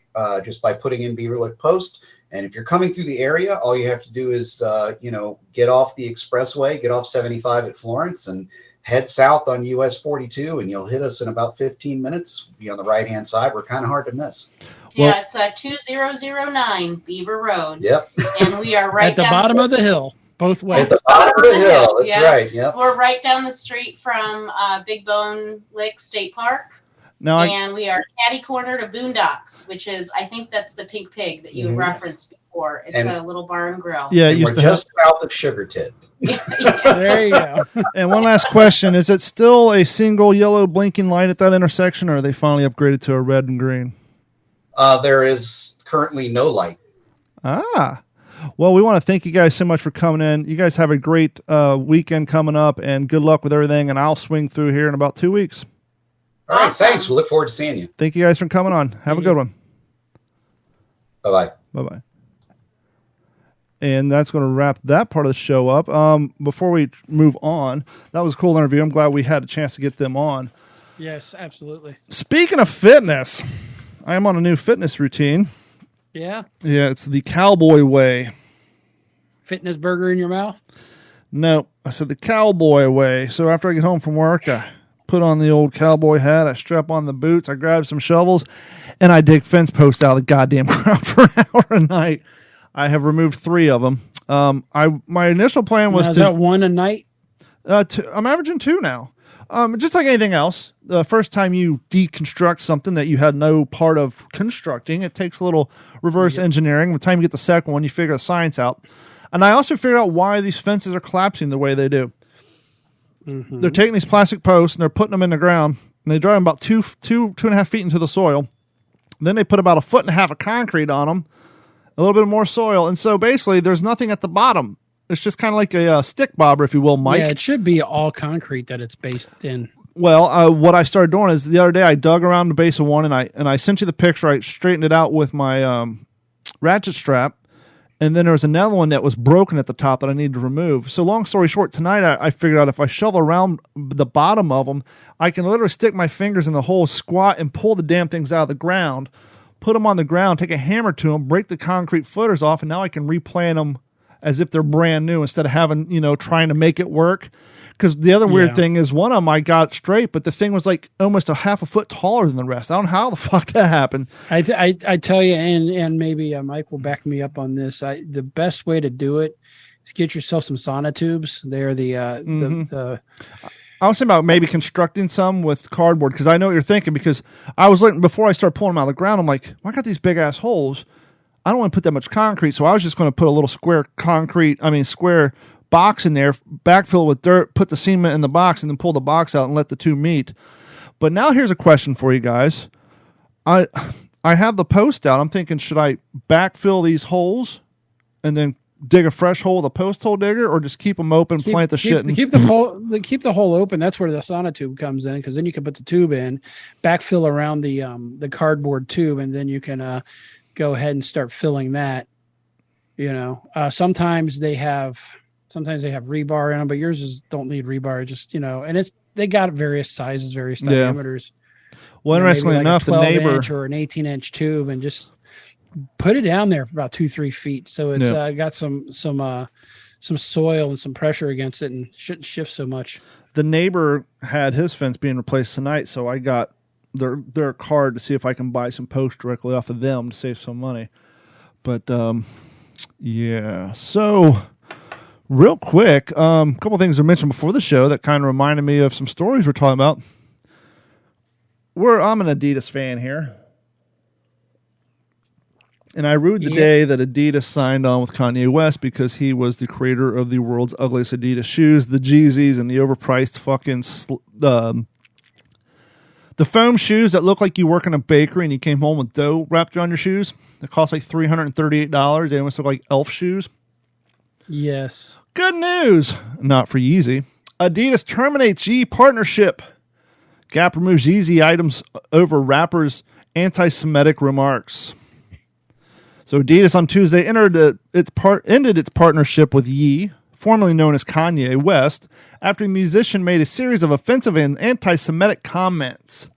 just by putting in Beaverlick Post. And if you're coming through the area, all you have to do is, get off the expressway, get off 75 at Florence, and head south on US 42, and you'll hit us in about 15 minutes. We'll be on the right-hand side. We're kind of hard to miss. Yeah, it's 2009 Beaver Road. Yep. And we are right at the bottom of the hill, both ways. At the bottom of the hill. That's right. Yep. We're right down the street from Big Bone Lick State Park. And we are catty corner to Boondocks, which is, I think that's the Pink Pig that you referenced before. It's a little bar and grill. Yeah, we're just south of Sugar Tit. There you go. And one last question. Is it still a single yellow blinking light at that intersection, or are they finally upgraded to a red and green? There is currently no light. Well, we want to thank you guys so much for coming in. You guys have a great weekend coming up, and good luck with everything, and I'll swing through here in about 2 weeks. All right, thanks. We look forward to seeing you. Thank you guys for coming on. Have a good one. Bye-bye. Bye-bye. And that's going to wrap that part of the show up. Before we move on, that was a cool interview. I'm glad we had a chance to get them on. Yes, absolutely. Speaking of fitness, I am on a new fitness routine. Yeah? Yeah, it's the cowboy way. Fitness burger in your mouth? No, I said the cowboy way. So after I get home from work, I put on the old cowboy hat, I strap on the boots, I grab some shovels, and I dig fence posts out of the goddamn ground for an hour a night. I have removed 3 of them. My initial plan was is that one a night? I'm averaging 2 now. Just like anything else, the first time you deconstruct something that you had no part of constructing, it takes a little reverse engineering. By the time you get the second one, you figure the science out. And I also figured out why these fences are collapsing the way they do. Mm-hmm. They're taking these plastic posts and they're putting them in the ground, and they drive them about 2.5 feet into the soil. Then they put about 1.5 feet of concrete on them, a little bit more soil, and so basically there's nothing at the bottom. It's just kind of like a stick bobber, if you will, Mike. Yeah, it should be all concrete that it's based in. Well, what I started doing is the other day I dug around the base of one, and I sent you the picture. I straightened it out with my ratchet strap, and then there was another one that was broken at the top that I needed to remove. So long story short, tonight I figured out if I shovel around the bottom of them, I can literally stick my fingers in the hole, squat, and pull the damn things out of the ground, put them on the ground, take a hammer to them, break the concrete footers off, and now I can replant them as if they're brand new instead of having, trying to make it work. Because the other weird thing is one of them I got straight, but the thing was like almost 1/2 foot taller than the rest. I don't know how the fuck that happened. I tell you, and maybe Mike will back me up on this. The best way to do it is get yourself some sonotubes. They're the I was thinking about maybe constructing some with cardboard, because I know what you're thinking, because I was looking before I started pulling them out of the ground. I'm like, well, I got these big ass holes. I don't want to put that much concrete, so I was just going to put a little square box in there, backfill with dirt, put the cement in the box, and then pull the box out and let the two meet. But now here's a question for you guys. I have the post out. I'm thinking, should I backfill these holes and then dig a fresh hole with a post hole digger, or just keep them open, plant the shit? Keep the hole open. That's where the sonotube comes in, because then you can put the tube in, backfill around the cardboard tube, and then you can go ahead and start filling that. Sometimes they have rebar in them, but yours don't need rebar. Just and they got various sizes, various diameters. Well, interestingly enough, the neighbor or an 18-inch tube, and just put it down there for about 2-3 feet, so it's got some soil and some pressure against it, and shouldn't shift so much. The neighbor had his fence being replaced tonight, so I got their card to see if I can buy some posts directly off of them to save some money. But so real quick, a couple things I mentioned before the show that kind of reminded me of some stories we're talking about. I'm an Adidas fan here. And I rue the day that Adidas signed on with Kanye West because he was the creator of the world's ugliest Adidas shoes, the Jeezys, and the overpriced fucking the foam shoes that look like you work in a bakery and you came home with dough wrapped around your shoes. They cost like $338. They almost look like elf shoes. Yes. Good news. Not for Yeezy. Adidas terminates Yeezy partnership. Gap removes Yeezy items over rappers' anti-Semitic remarks. So Adidas on Tuesday ended its partnership with Ye, formerly known as Kanye West, after the musician made a series of offensive and anti-Semitic comments.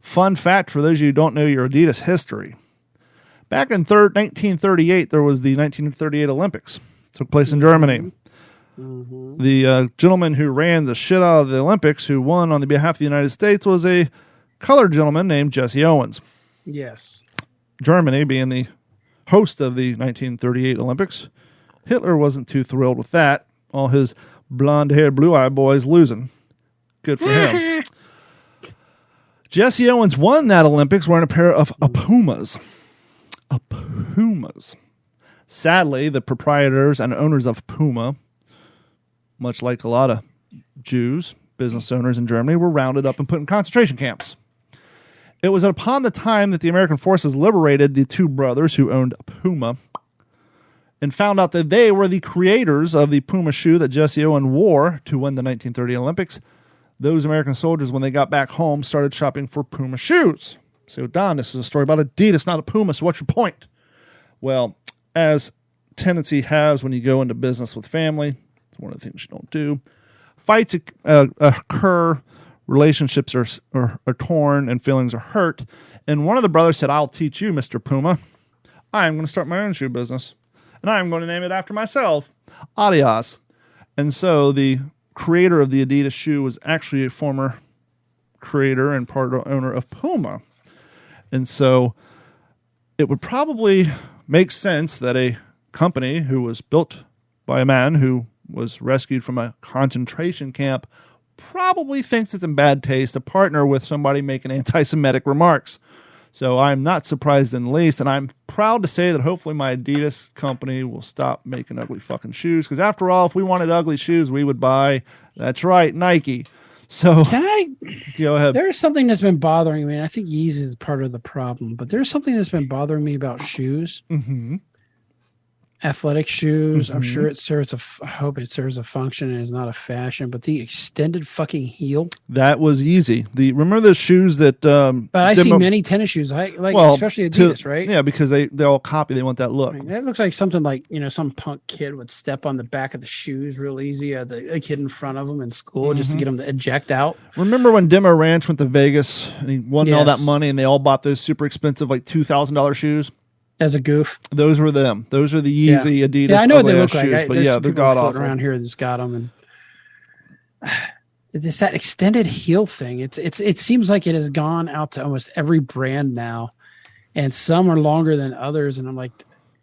Fun fact for those of you who don't know your Adidas history. Back in 1938, there was the 1938 Olympics. Took place in Germany. Mm-hmm. The gentleman who ran the shit out of the Olympics, who won on the behalf of the United States, was a colored gentleman named Jesse Owens. Yes. Germany being the host of the 1938 Olympics, Hitler wasn't too thrilled with that. All his blonde-haired, blue-eyed boys losing. Good for him. Jesse Owens won that Olympics wearing a pair of Pumas. Pumas. Sadly, the proprietors and owners of Puma, much like a lot of Jews, business owners in Germany, were rounded up and put in concentration camps. It was upon the time that the American forces liberated the two brothers who owned Puma and found out that they were the creators of the Puma shoe that Jesse Owens wore to win the 1930 Olympics. Those American soldiers, when they got back home, started shopping for Puma shoes. So, Don, this is a story about Adidas, not a Puma, so what's your point? Well, as tendency has when you go into business with family, it's one of the things you don't do. Fights occur, relationships are torn, and feelings are hurt. And one of the brothers said, "I'll teach you, Mr. Puma. I'm going to start my own shoe business. And I'm going to name it after myself, Adidas." And so the creator of the Adidas shoe was actually a former creator and part owner of Puma. And so it would probably make sense that a company who was built by a man who was rescued from a concentration camp probably thinks it's in bad taste to partner with somebody making anti-Semitic remarks. So I'm not surprised in the least, and I'm proud to say that hopefully my Adidas company will stop making ugly fucking shoes, because after all, if we wanted ugly shoes, we would buy, that's right, Nike. So can I go ahead? There's something that's been bothering me, and I think Yeezy is part of the problem, but there's something that's been bothering me about shoes. Mm-hmm. Athletic shoes. Mm-hmm. I'm sure it serves I hope it serves a function and is not a fashion, but the extended fucking heel. That was easy. Remember the shoes that but I see many tennis shoes. Especially Adidas, right? Yeah, because they all copy, they want that look. I mean, that looks like something like, some punk kid would step on the back of the shoes real easy, the kid in front of him in school, just to get him to eject out. Remember when Demo Ranch went to Vegas and he won all that money and they all bought those super expensive like $2,000 shoes? As a goof. Those were them. Those are the Yeezy Adidas. Yeah, I know what they look shoes, like. But yeah, they're god awful. Around here that's got them, and it's that extended heel thing. It seems like it has gone out to almost every brand now, and some are longer than others. And I'm like,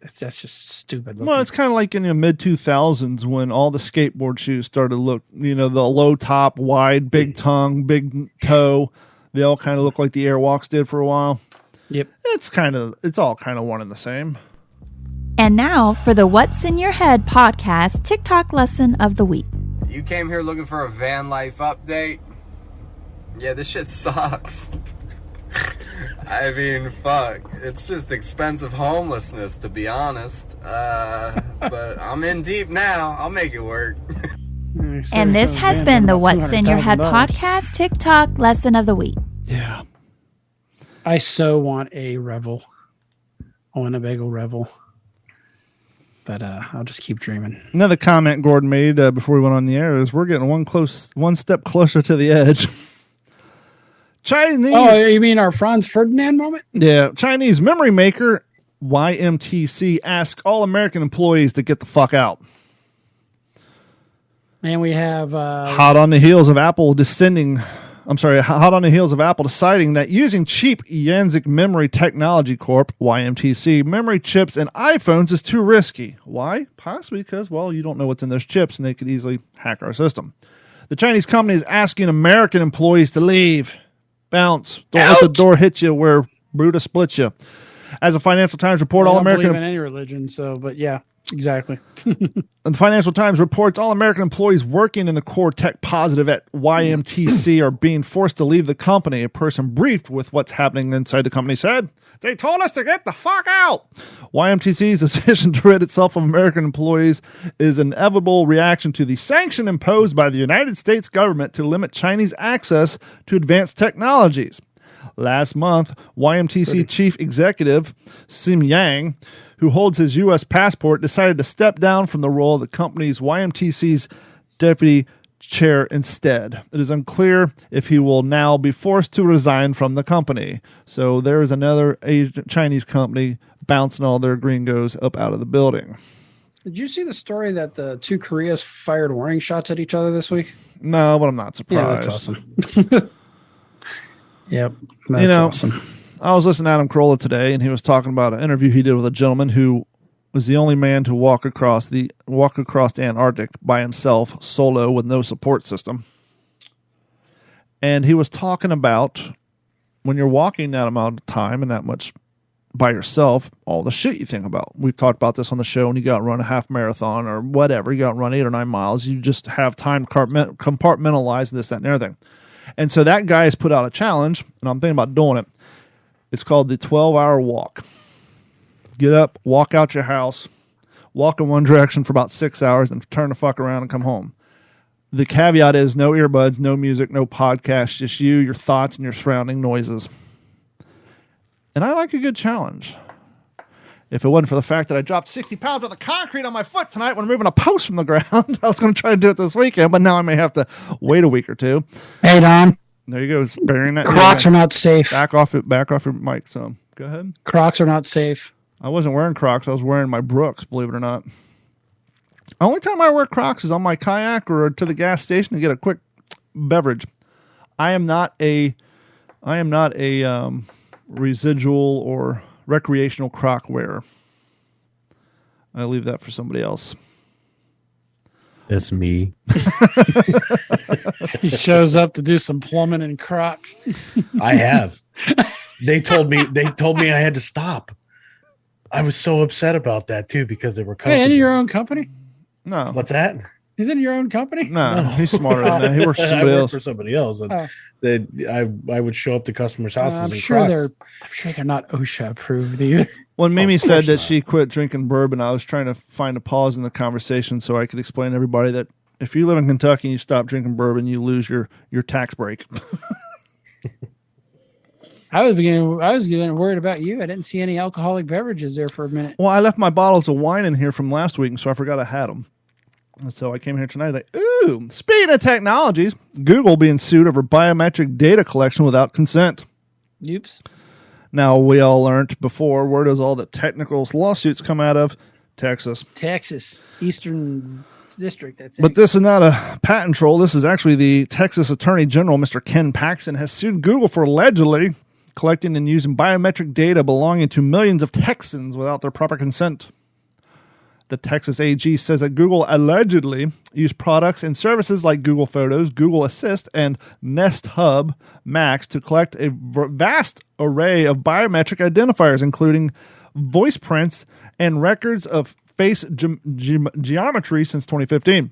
that's just stupid looking. Well, it's kind of like in the mid 2000s when all the skateboard shoes started to look, the low top, wide, big tongue, big toe. They all kind of look like the Airwalks did for a while. Yep. It's all kind of one and the same. And now for the What's in Your Head podcast TikTok lesson of the week. You came here looking for a van life update? Yeah, this shit sucks. I mean, fuck. It's just expensive homelessness, to be honest. But I'm in deep now. I'll make it work. And this has been the What's in Your Head podcast TikTok lesson of the week. Yeah. I so want a Revel. I want a bagel Revel. But I'll just keep dreaming. Another comment Gordon made before we went on the air is we're getting one step closer to the edge. Chinese. Oh, you mean our Franz Ferdinand moment? Yeah. Chinese memory maker YMTC asks all American employees to get the fuck out. And we have hot on the heels of Apple deciding that using cheap Yanzik Memory Technology Corp, YMTC, memory chips and iPhones is too risky. Why? Possibly because, you don't know what's in those chips and they could easily hack our system. The Chinese company is asking American employees to leave. Bounce. Don't let the door hit you where Buddha splits you. As the Financial Times report, I all don't American believe in any religion, so but yeah, exactly. The Financial Times reports all American employees working in the core tech positive at YMTC are being forced to leave the company. A person briefed with what's happening inside the company said, "They told us to get the fuck out." YMTC's decision to rid itself of American employees is an inevitable reaction to the sanction imposed by the United States government to limit Chinese access to advanced technologies. Last month, YMTC chief executive Sim Yang, who holds his U.S. passport, decided to step down from the role of the company's YMTC's deputy chair instead. It is unclear if he will now be forced to resign from the company. So there is another Chinese company bouncing all their gringos up out of the building. Did you see the story that the two Koreas fired warning shots at each other this week? No, but I'm not surprised. Yeah, that's awesome. Yep, that's awesome. I was listening to Adam Carolla today, and he was talking about an interview he did with a gentleman who was the only man to walk across the Antarctic by himself, solo, with no support system. And he was talking about when you're walking that amount of time and that much by yourself, all the shit you think about. We've talked about this on the show. When you go out and run a half marathon or whatever, you go out and run 8 or 9 miles, you just have time compartmentalized this, that, and everything. And so that guy has put out a challenge, and I'm thinking about doing it. It's called the 12-hour walk. Get up, walk out your house, walk in one direction for about 6 hours, and turn the fuck around and come home. The caveat is no earbuds, no music, no podcast, just you, your thoughts, and your surrounding noises. And I like a good challenge. If it wasn't for the fact that I dropped 60 pounds worth of concrete on my foot tonight when moving a post from the ground, I was going to try to do it this weekend, but now I may have to wait a week or two. Hey, Don. There you go. It's burying that. Crocs are not safe. Back off your mic, son. Go ahead. Crocs are not safe. I wasn't wearing Crocs. I was wearing my Brooks, believe it or not. Only time I wear Crocs is on my kayak or to the gas station to get a quick beverage. I am not a residual or recreational Croc wearer. I leave that for somebody else. That's me. He shows up to do some plumbing in Crocs. I have. They told me I had to stop. I was so upset about that too because they were comfortable. Hey, in your own company? No. What's that? He's in your own company? No, he's smarter than that. He works for somebody I work else. for somebody else. And I would show up to customers' houses. I'm sure they're not OSHA approved either. When Mimi said that she quit drinking bourbon, I was trying to find a pause in the conversation so I could explain to everybody that if you live in Kentucky and you stop drinking bourbon, you lose your tax break. I was getting worried about you. I didn't see any alcoholic beverages there for a minute. Well, I left my bottles of wine in here from last week, and so I forgot I had them. And so I came here tonight like, ooh, speaking of technologies, Google being sued over biometric data collection without consent. Oops. Now, we all learned before, where does all the technical lawsuits come out of? Texas. Eastern District, I think. But this is not a patent troll. This is actually the Texas Attorney General, Mr. Ken Paxton, has sued Google for allegedly collecting and using biometric data belonging to millions of Texans without their proper consent. The Texas AG says that Google allegedly used products and services like Google Photos, Google Assist, and Nest Hub Max to collect a vast array of biometric identifiers, including voice prints and records of face geometry since 2015.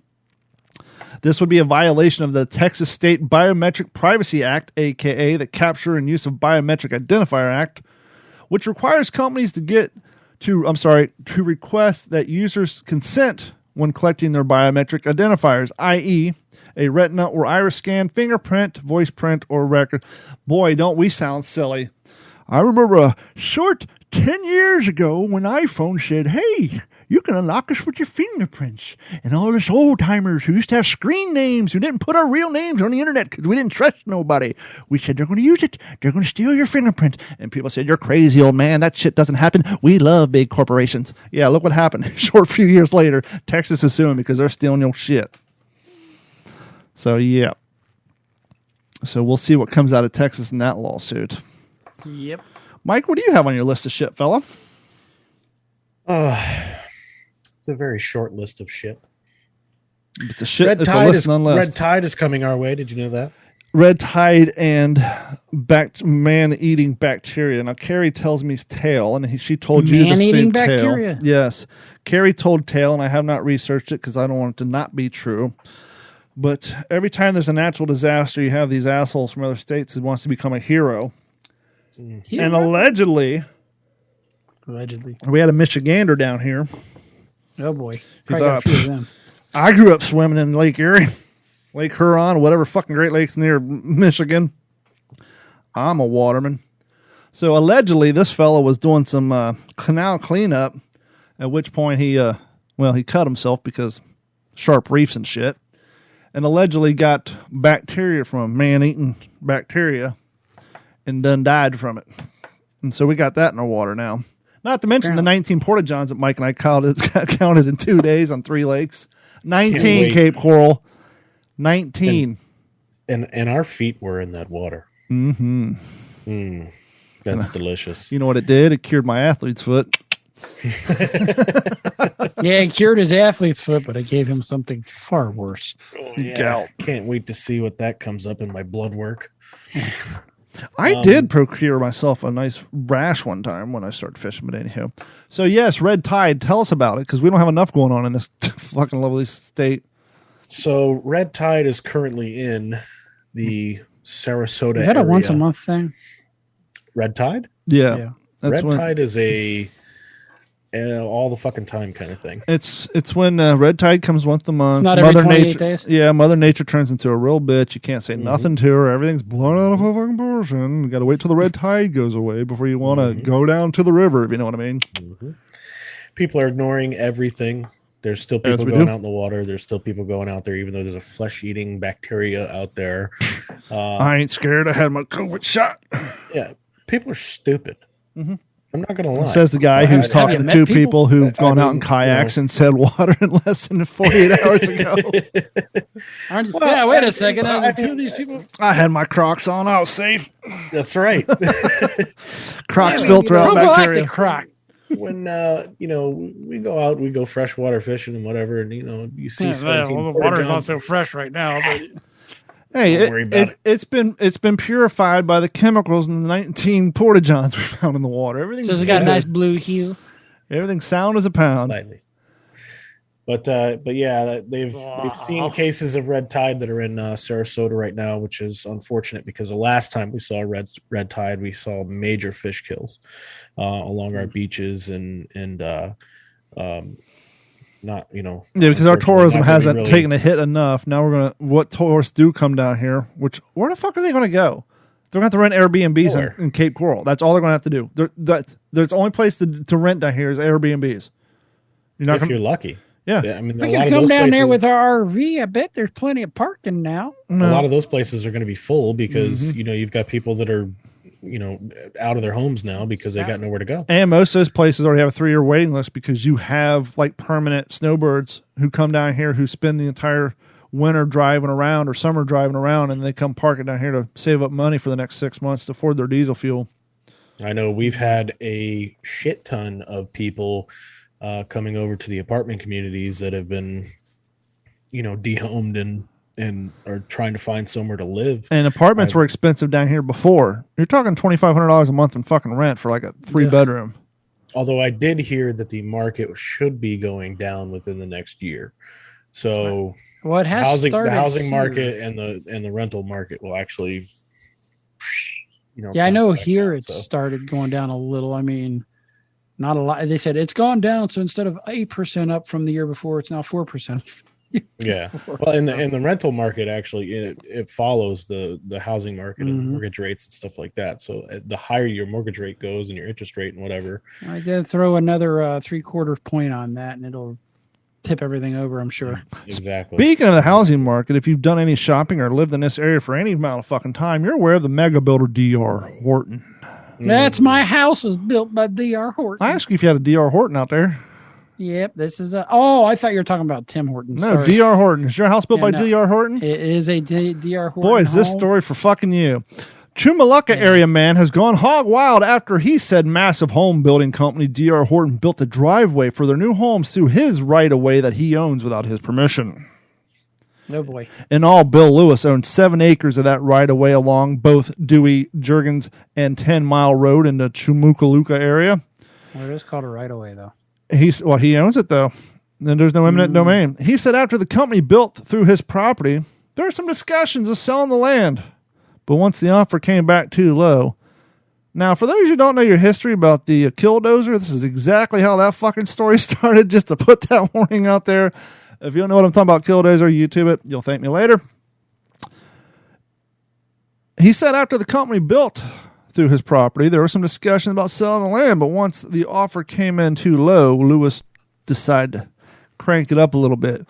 This would be a violation of the Texas State Biometric Privacy Act, aka the Capture and Use of Biometric Identifier Act, which requires companies to request that users consent when collecting their biometric identifiers, i.e., a retina or iris scan, fingerprint, voice print, or record. Boy, don't we sound silly. I remember a short 10 years ago when iPhone said, hey, you can unlock us with your fingerprints. And all us old-timers who used to have screen names, who didn't put our real names on the internet because we didn't trust nobody. We said, they're going to use it. They're going to steal your fingerprint. And people said, you're crazy, old man. That shit doesn't happen. We love big corporations. Yeah, look what happened. Short few years later, Texas is suing because they're stealing your shit. So, yeah. So we'll see what comes out of Texas in that lawsuit. Yep. Mike, what do you have on your list of shit, fella? It's a very short list of shit. It's a shit. Red it's Tide a list nonetheless. Red Tide is coming our way. Did you know that? red tide and man-eating bacteria. Now, Carrie tells me it's tail, and she told you the man-eating tail. bacteria? Yes. Carrie told tail, and I have not researched it because I don't want it to not be true. But every time there's a natural disaster, you have these assholes from other states who wants to become a hero. And allegedly, we had a Michigander down here. Oh, boy. Probably got a few of them. I grew up swimming in Lake Erie, Lake Huron, whatever fucking Great Lakes near Michigan. I'm a waterman. So allegedly, this fellow was doing some canal cleanup, at which point he cut himself because sharp reefs and shit, and allegedly got bacteria from a man-eating bacteria and done died from it. And so we got that in our water now. Not to mention the 19 porta-johns that Mike and I counted in 2 days on 3 lakes. 19 Cape Coral. 19. And our feet were in that water. Mm-hmm. That's delicious. You know what it did? It cured my athlete's foot. Yeah, it cured his athlete's foot, but it gave him something far worse. Oh, yeah. Gout. Can't wait to see what that comes up in my blood work. I did procure myself a nice rash one time when I started fishing, but anyhow. So yes, red tide. Tell us about it, because we don't have enough going on in this fucking lovely state. So red tide is currently in the Sarasota area. Is that a once a month thing? Red tide? Yeah. Red tide is a all the fucking time kind of thing. It's when red tide comes once a month. It's not every 28 days? Yeah, Mother Nature turns into a real bitch. You can't say nothing to her. Everything's blown out of her fucking proportion. You got to wait till the red tide goes away before you want to go down to the river, if you know what I mean. People are ignoring everything. There's still people going out in the water. There's still people going out there, even though there's a flesh-eating bacteria out there. I ain't scared. I had my COVID shot. Yeah, people are stupid. I'm not going to lie. Says the guy who's talking to 2 people who've gone out in kayaks and said water in less than 48 hours ago. Yeah, wait a second. 2 of these people. I had my Crocs on. I was safe. That's right. Crocs filter out bacteria. Croc. When we go out, we go freshwater fishing and whatever, and you see the water's not so fresh right now, but hey, it's been purified by the chemicals in the 19 porta-johns we found in the water. Everything so it's got a nice blue hue. Everything's sound as a pound. Slightly. But yeah, they've seen cases of red tide that are in Sarasota right now, which is unfortunate because the last time we saw red tide, we saw major fish kills along our beaches and not because our tourism hasn't taken a hit enough. Now what tourists do come down here, where the fuck are they gonna go? They're going to have to rent Airbnbs in Cape Coral. That's all they're going to have to do. There's the only place to rent down here is Airbnbs. You're lucky. Yeah. I mean, we can come down there with our RV. I bet there's plenty of parking now. A lot of those places are going to be full because you've got people that are out of their homes now because they got nowhere to go. And most of those places already have a 3-year waiting list because you have like permanent snowbirds who come down here who spend the entire winter driving around or summer driving around, and they come park it down here to save up money for the next 6 months to afford their diesel fuel. I know we've had a shit ton of people coming over to the apartment communities that have been, dehomed and are trying to find somewhere to live. And apartments were expensive down here before. You're talking $2,500 a month in fucking rent for like a 3-bedroom. Although I did hear that the market should be going down within the next year. So it has the housing market and the rental market will actually, I know here it started going down a little. I mean, not a lot. They said it's gone down. So instead of 8% up from the year before, it's now 4%. Yeah. Well, in the rental market, actually, it follows the housing market and mortgage rates and stuff like that. So the higher your mortgage rate goes and your interest rate and whatever. I did throw another 3/4 point on that, and it'll tip everything over, I'm sure. Exactly. Speaking of the housing market, if you've done any shopping or lived in this area for any amount of fucking time, you're aware of the mega builder D.R. Horton. That's my house is built by D.R. Horton. I asked you if you had a D.R. Horton out there. Yep, this is I thought you were talking about Tim Horton. No, D.R. Horton. Is your house built by D.R. Horton? It is a D.R. Horton. Boy, is this story for fucking you. Chumalaka area man has gone hog wild after he said massive home building company D.R. Horton built a driveway for their new homes through his right of way that he owns without his permission. Oh, boy. In all, Bill Lewis owned 7 acres of that right-of-way along both Dewey, Juergens, and 10 Mile Road in the Chumucaluca area. Well, it is called a right-of-way, though. He owns it, though. Then there's no eminent domain. He said after the company built through his property, there were some discussions of selling the land. But once the offer came back too low. Now, for those who don't know your history about the Killdozer, this is exactly how that fucking story started, just to put that warning out there. If you don't know what I'm talking about, Killdozer, YouTube it. You'll thank me later. He said after the company built through his property, there were some discussions about selling the land, but once the offer came in too low, Lewis decided to crank it up a little bit.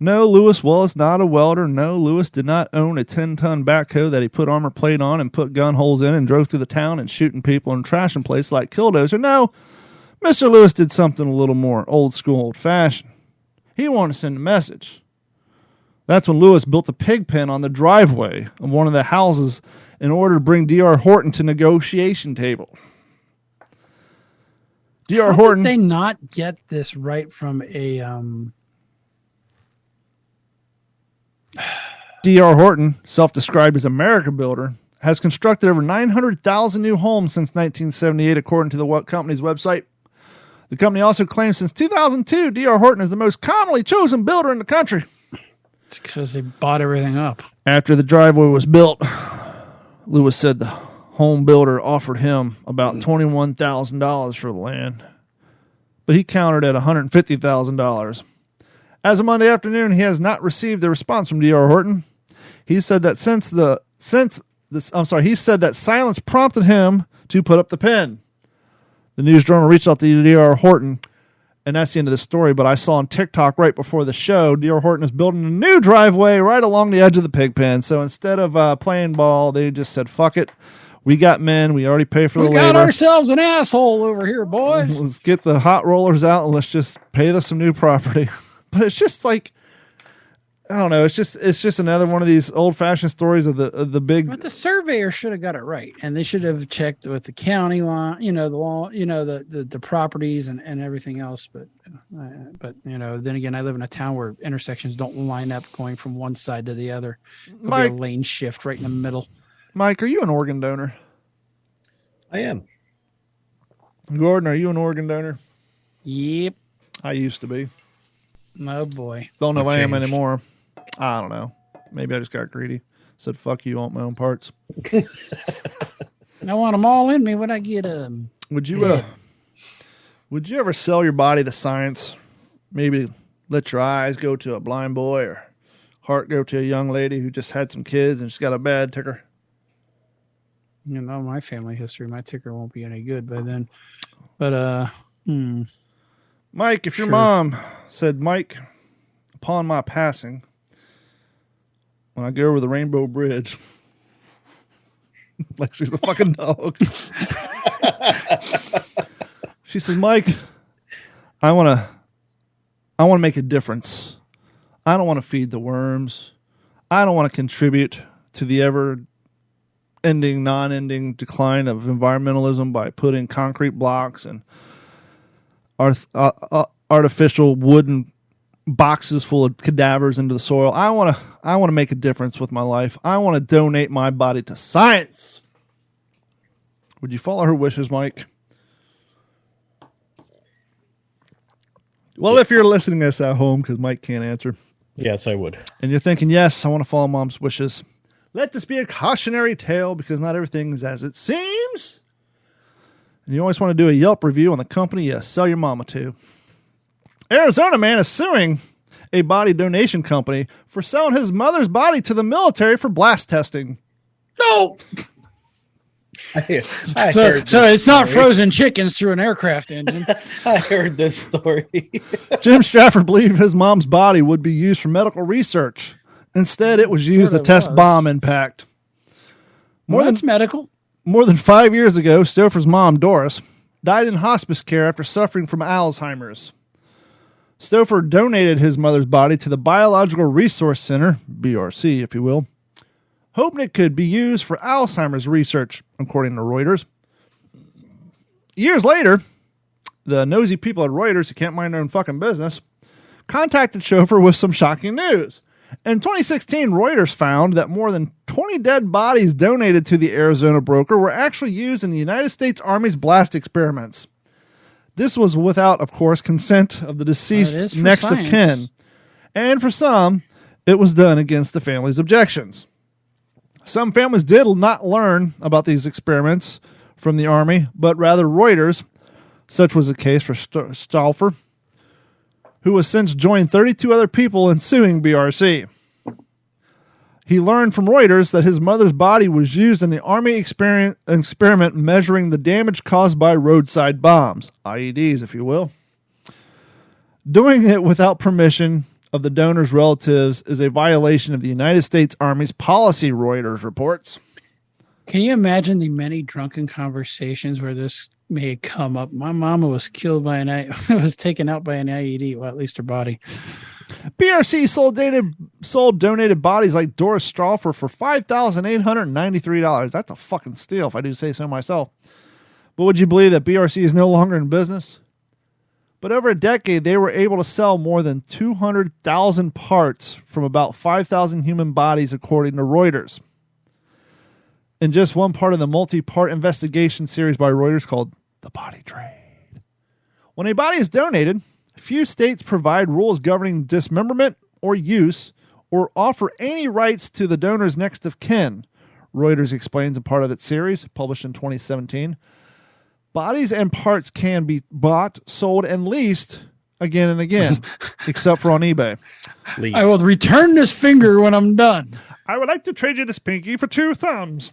No, Lewis was not a welder. No, Lewis did not own a 10-ton backhoe that he put armor plate on and put gun holes in and drove through the town and shooting people and trashing places like Killdozer. No, Mr. Lewis did something a little more old school, old-fashioned. He wanted to send a message. That's when Lewis built a pig pen on the driveway of one of the houses in order to bring D.R. Horton to negotiation table. D.R. Horton... Did they not get this right from a... D.R. Horton, self-described as America Builder, has constructed over 900,000 new homes since 1978, according to the company's website. The company also claims since 2002, D.R. Horton is the most commonly chosen builder in the country. It's because they bought everything up. After the driveway was built, Lewis said the home builder offered him about $21,000 for the land, but he countered at $150,000. As of Monday afternoon, he has not received a response from D.R. Horton. He said that he said that silence prompted him to put up the pen. The News Journal reached out to D.R. Horton, and that's the end of the story. But I saw on TikTok right before the show, D.R. Horton is building a new driveway right along the edge of the pig pen. So instead of playing ball, they just said, fuck it. We got men. We already pay for the labor. We got ourselves an asshole over here, boys. Let's get the hot rollers out and let's just pay us some new property. But it's just like, I don't know. It's just another one of these old fashioned stories of the big. But the surveyor should have got it right, and they should have checked with the county line, the law, the properties and everything else. But then again, I live in a town where intersections don't line up going from one side to the other. There'll be a lane shift right in the middle. Mike, are you an organ donor? I am. Gordon, are you an organ donor? Yep. I used to be. Oh boy. Don't know if I am anymore. I don't know. Maybe I just got greedy. Said, fuck you, I want my own parts. I want them all in me when I get them. Would you ever sell your body to science? Maybe let your eyes go to a blind boy or heart go to a young lady who just had some kids and she's got a bad ticker? My family history, my ticker won't be any good by then. But, Mike, if your mom said, Mike, upon my passing, when I go over the Rainbow Bridge, like she's a fucking dog. She said, Mike, I want to make a difference. I don't want to feed the worms. I don't want to contribute to the non-ending decline of environmentalism by putting concrete blocks and artificial wooden boxes full of cadavers into the soil. I want to make a difference with my life. I want to donate my body to science. Would you follow her wishes, Mike? Well, if you're listening to this at home, because Mike can't answer. Yes, I would. And you're thinking, yes, I want to follow Mom's wishes. Let this be a cautionary tale, because not everything is as it seems. And you always want to do a Yelp review on the company you sell your mama to. Arizona man is suing a body donation company for selling his mother's body to the military for blast testing. No. So it's not frozen chickens through an aircraft engine. I heard this story. Jim Strafford believed his mom's body would be used for medical research. Instead, it was used to test bomb impact. That's medical. More than 5 years ago, Stouffer's mom, Doris, died in hospice care after suffering from Alzheimer's. Stouffer donated his mother's body to the Biological Resource Center, BRC, if you will, hoping it could be used for Alzheimer's research, according to Reuters. Years later, the nosy people at Reuters, who can't mind their own fucking business, contacted Stouffer with some shocking news. In 2016, Reuters found that more than 20 dead bodies donated to the Arizona broker were actually used in the United States Army's blast experiments. This was without, of course, consent of the deceased next of kin. And for some, it was done against the family's objections. Some families did not learn about these experiments from the Army, but rather Reuters. Such was the case for Stauffer, who has since joined 32 other people in suing BRC. He learned from Reuters that his mother's body was used in the Army experiment measuring the damage caused by roadside bombs, IEDs, if you will. Doing it without permission of the donor's relatives is a violation of the United States Army's policy, Reuters reports. Can you imagine the many drunken conversations where this may come up? My mama was killed by was taken out by an IED, well, at least her body. BRC sold donated bodies like Doris Stauffer for $5,893. That's a fucking steal, if I do say so myself. But would you believe that BRC is no longer in business? But over a decade, they were able to sell more than 200,000 parts from about 5,000 human bodies, according to Reuters. In just one part of the multi-part investigation series by Reuters called The Body Trade. When a body is donated, few states provide rules governing dismemberment or use or offer any rights to the donor's next of kin, Reuters explains in part of its series, published in 2017. Bodies and parts can be bought, sold, and leased again and again, except for on eBay. Lease. I will return this finger when I'm done. I would like to trade you this pinky for 2 thumbs.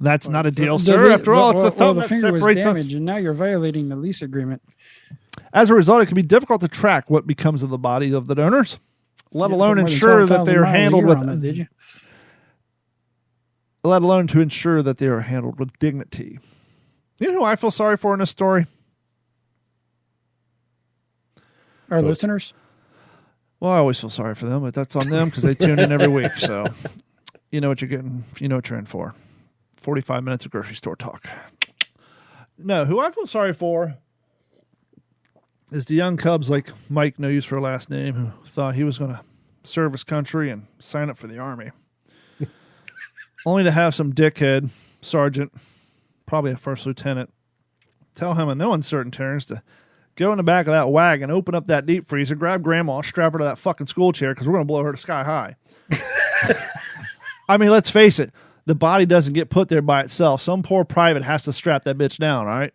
That's not a deal, sir. After all, it's the thumb that separates us. And now you're violating the lease agreement. As a result, it can be difficult to track what becomes of the body of the donors, let alone ensure that they are handled with. Let alone to ensure that they are handled with dignity. You know who I feel sorry for in this story? Our listeners. Well, I always feel sorry for them, but that's on them because they tune in every week. So you know what you're getting. You know what you're in for. 45 minutes of grocery store talk. No, who I feel sorry for is the young Cubs like Mike, no use for a last name, who thought he was going to serve his country and sign up for the Army. Only to have some dickhead, sergeant, probably a first lieutenant, tell him in no uncertain terms to go in the back of that wagon, open up that deep freezer, grab grandma, strap her to that fucking school chair because we're going to blow her to sky high. I mean, let's face it. The body doesn't get put there by itself. Some poor private has to strap that bitch down, right?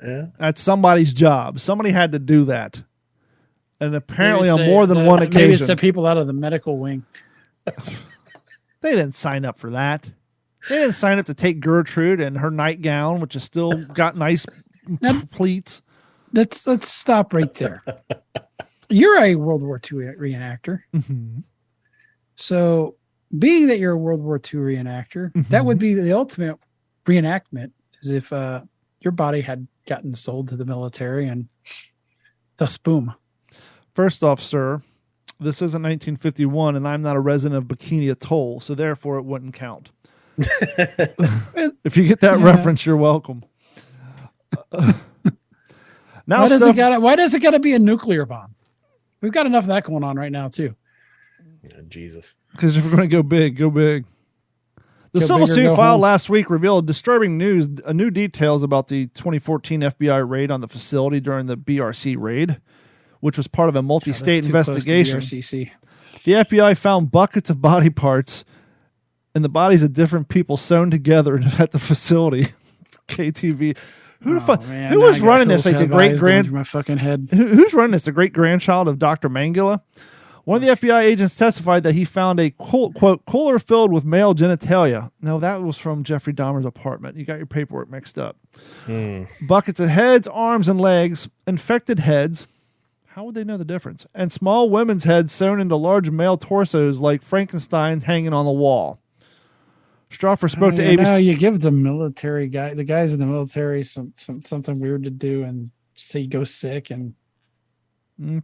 Yeah. That's somebody's job. Somebody had to do that. And apparently on more than one occasion. Maybe it's the people out of the medical wing. They didn't sign up for that. They didn't sign up to take Gertrude and her nightgown, which has still got nice pleats. Let's stop right there. You're a World War II reenactor. Mm-hmm. So being that you're a World War II reenactor, mm-hmm. that would be the ultimate reenactment, as if your body had gotten sold to the military and thus boom. First off, sir, this isn't 1951 and I'm not a resident of Bikini Atoll, so therefore it wouldn't count. If you get that reference, you're welcome. Now, why does it got to be a nuclear bomb? We've got enough of that going on right now too. Yeah, Jesus. Because if we're going to go big, go big. The civil suit filed last week revealed disturbing new details about the 2014 FBI raid on the facility during the BRC raid, which was part of a multi-state investigation. The FBI found buckets of body parts and the bodies of different people sewn together at the facility. KTV. Who was running this? Like the great grand. My fucking head. Who's running this? The great grandchild of Dr. Mangala. One of the FBI agents testified that he found a quote cooler filled with male genitalia. No, that was from Jeffrey Dahmer's apartment. You got your paperwork mixed up. Buckets of heads, arms, and legs, infected heads. How would they know the difference? And small women's heads sewn into large male torsos like Frankenstein hanging on the wall. Stauffer spoke to ABC. No, you give the military the guys in the military something weird to do and say you go sick and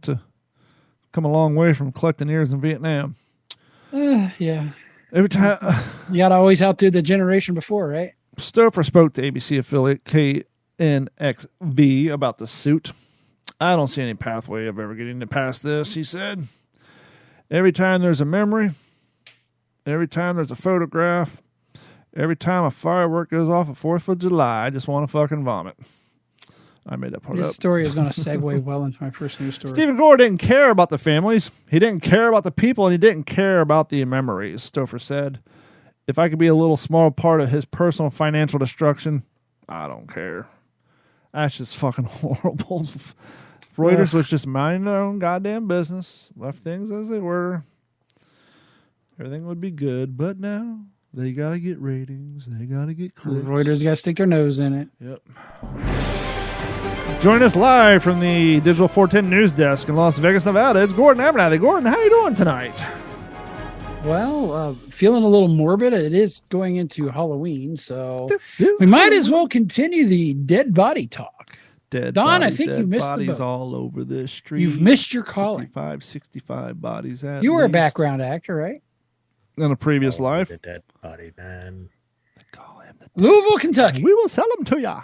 to come a long way from collecting ears in Vietnam. Yeah. Every time you got to always outdo the generation before, right? Stauffer spoke to ABC affiliate KNXV about the suit. I don't see any pathway of ever getting to past this, he said. Every time there's a memory, every time there's a photograph, every time a firework goes off at 4th of July, I just want to fucking vomit. I made that part up. This story is going to segue well into my first news story. Stephen Gore didn't care about the families. He didn't care about the people, and he didn't care about the memories, Stouffer said. If I could be a little small part of his personal financial destruction, I don't care. That's just fucking horrible. Reuters was just minding their own goddamn business, left things as they were. Everything would be good, but now they got to get ratings. They got to get clicks. Reuters got to stick their nose in it. Yep. Join us live from the Digital 410 News Desk in Las Vegas, Nevada. It's Gordon Abernathy. Gordon, how you doing tonight? Well, feeling a little morbid. It is going into Halloween, so we might as well continue the dead body talk. Don, I think you missed bodies the boat. all over the street. You've missed your calling. 65 bodies at You were a least. background actor, right? In a previous life. The dead body, man. They call him the Louisville, Kentucky. We will sell them to ya.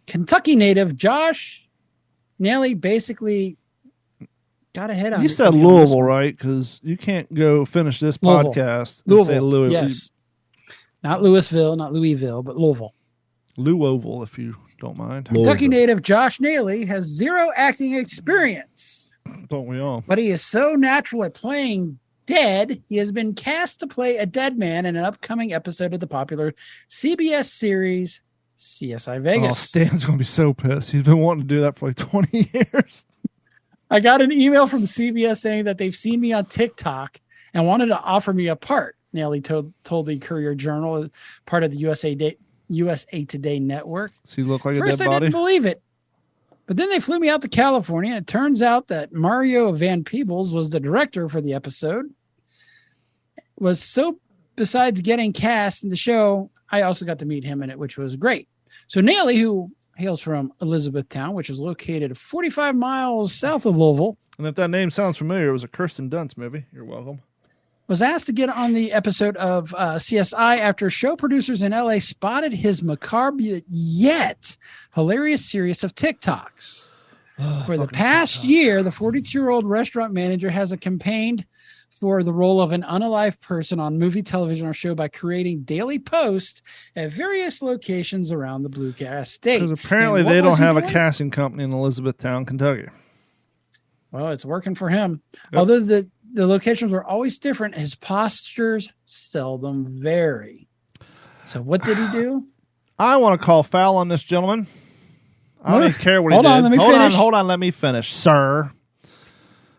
Kentucky native Josh Nelly basically got ahead on You it. said Louisville, right? Because you can't go finish this Louisville. podcast and say Louisville. Yes. Not Louisville, not Louisville, but Louisville. Louisville, if you don't mind. Kentucky native Josh Nelly has zero acting experience, Don't we all? but he is so natural at playing dead, he has been cast to play a dead man in an upcoming episode of the popular CBS series CSI Vegas. Oh, Stan's going to be so pissed. He's been wanting to do that for like 20 years. I got an email from CBS saying that they've seen me on TikTok and wanted to offer me a part. Nelly told the Courier Journal, part of the USA Today network. Does he look like First, a dead I body? didn't believe it. But then they flew me out to California, and it turns out that Mario Van Peebles was the director for the episode. Besides getting cast in the show, I also got to meet him in it, which was great. So Nelly, who hails from Elizabethtown, which is located 45 miles south of Louisville, And if that name sounds familiar, it was a Kirsten Dunst movie. You're welcome. was asked to get on the episode of CSI after show producers in LA spotted his macabre yet hilarious series of TikToks. For the past year, the 42-year-old restaurant manager has campaigned for the role of an unalive person on movie, television, or show by creating daily posts at various locations around the Bluegrass State. Because apparently they don't have a casting company in Elizabethtown, Kentucky. Well, it's working for him. Yep. Although the locations are always different, his postures seldom vary. So what did he do? I want to call foul on this gentleman. I don't even care what he Hold did. on, let me finish. Hold on, let me finish, sir.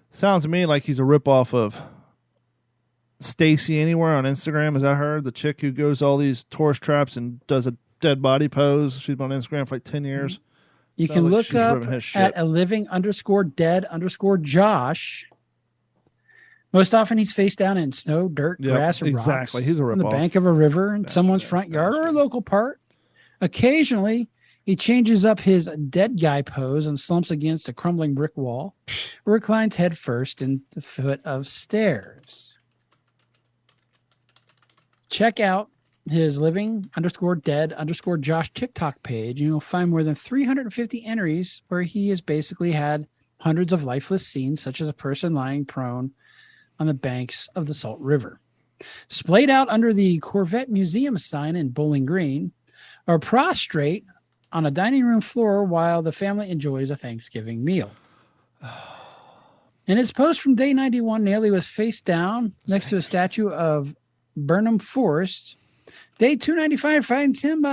Sounds to me like he's a ripoff of Stacy Anywhere on Instagram. Is that her? The chick who goes to all these tourist traps and does a dead body pose. She's been on Instagram for like 10 years. You Sounds can like look she's up ripping his shit. at @a_living_dead_Josh. Most often he's face down in snow, dirt, Yep, grass, or exactly. rocks. He's a on the ripoff. bank of a river in someone's front yard or a local park. Occasionally, he changes up his dead guy pose and slumps against a crumbling brick wall or reclines head first in the foot of stairs. Check out his living_dead_Josh TikTok page, and you'll find more than 350 entries where he has basically had hundreds of lifeless scenes, such as a person lying prone on the banks of the Salt River, splayed out under the Corvette Museum sign in Bowling Green, or prostrate on a dining room floor while the family enjoys a Thanksgiving meal. In his post from day 91, Nelly was face down next to a statue of Burnham Forest. Day 295 finds him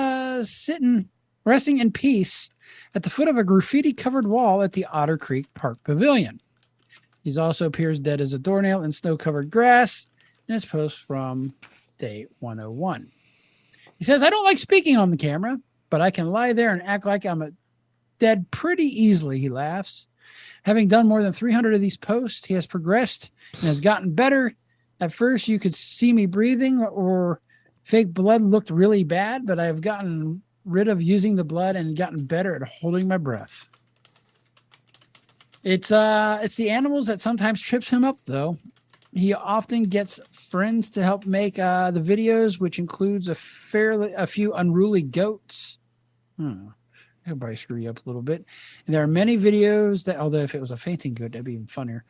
resting in peace at the foot of a graffiti-covered wall at the Otter Creek Park Pavilion. He also appears dead as a doornail in snow-covered grass in his post from day 101. He says, "I don't like speaking on the camera, but I can lie there and act like I'm dead pretty easily," he laughs. Having done more than 300 of these posts, he has progressed and has gotten better. At first, you could see me breathing or fake blood looked really bad, but I've gotten rid of using the blood and gotten better at holding my breath. It's the animals that sometimes trips him up, though. He often gets friends to help make the videos, which includes a few unruly goats. That'll probably screw you up a little bit. And there are many videos that, although if it was a fainting goat, that'd be even funnier.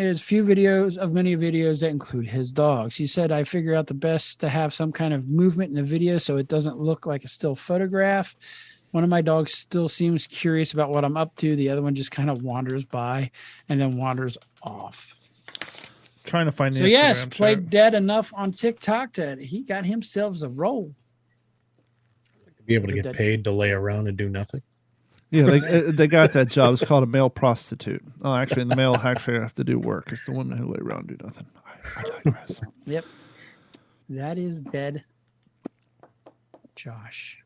There's few videos of many videos that include his dogs. He said, I figure out the best to have some kind of movement in the video so it doesn't look like a still photograph. One of my dogs still seems curious about what I'm up to. The other one just kind of wanders by and then wanders off. Trying to find the So yes, played dead enough on TikTok that he got himself a role. To be able to get paid to lay around and do nothing. Yeah, they got that job. It's called a male prostitute. Oh, actually, the male actually have to do work. It's the women who lay around and do nothing. I digress. Yep. That is dead. Josh.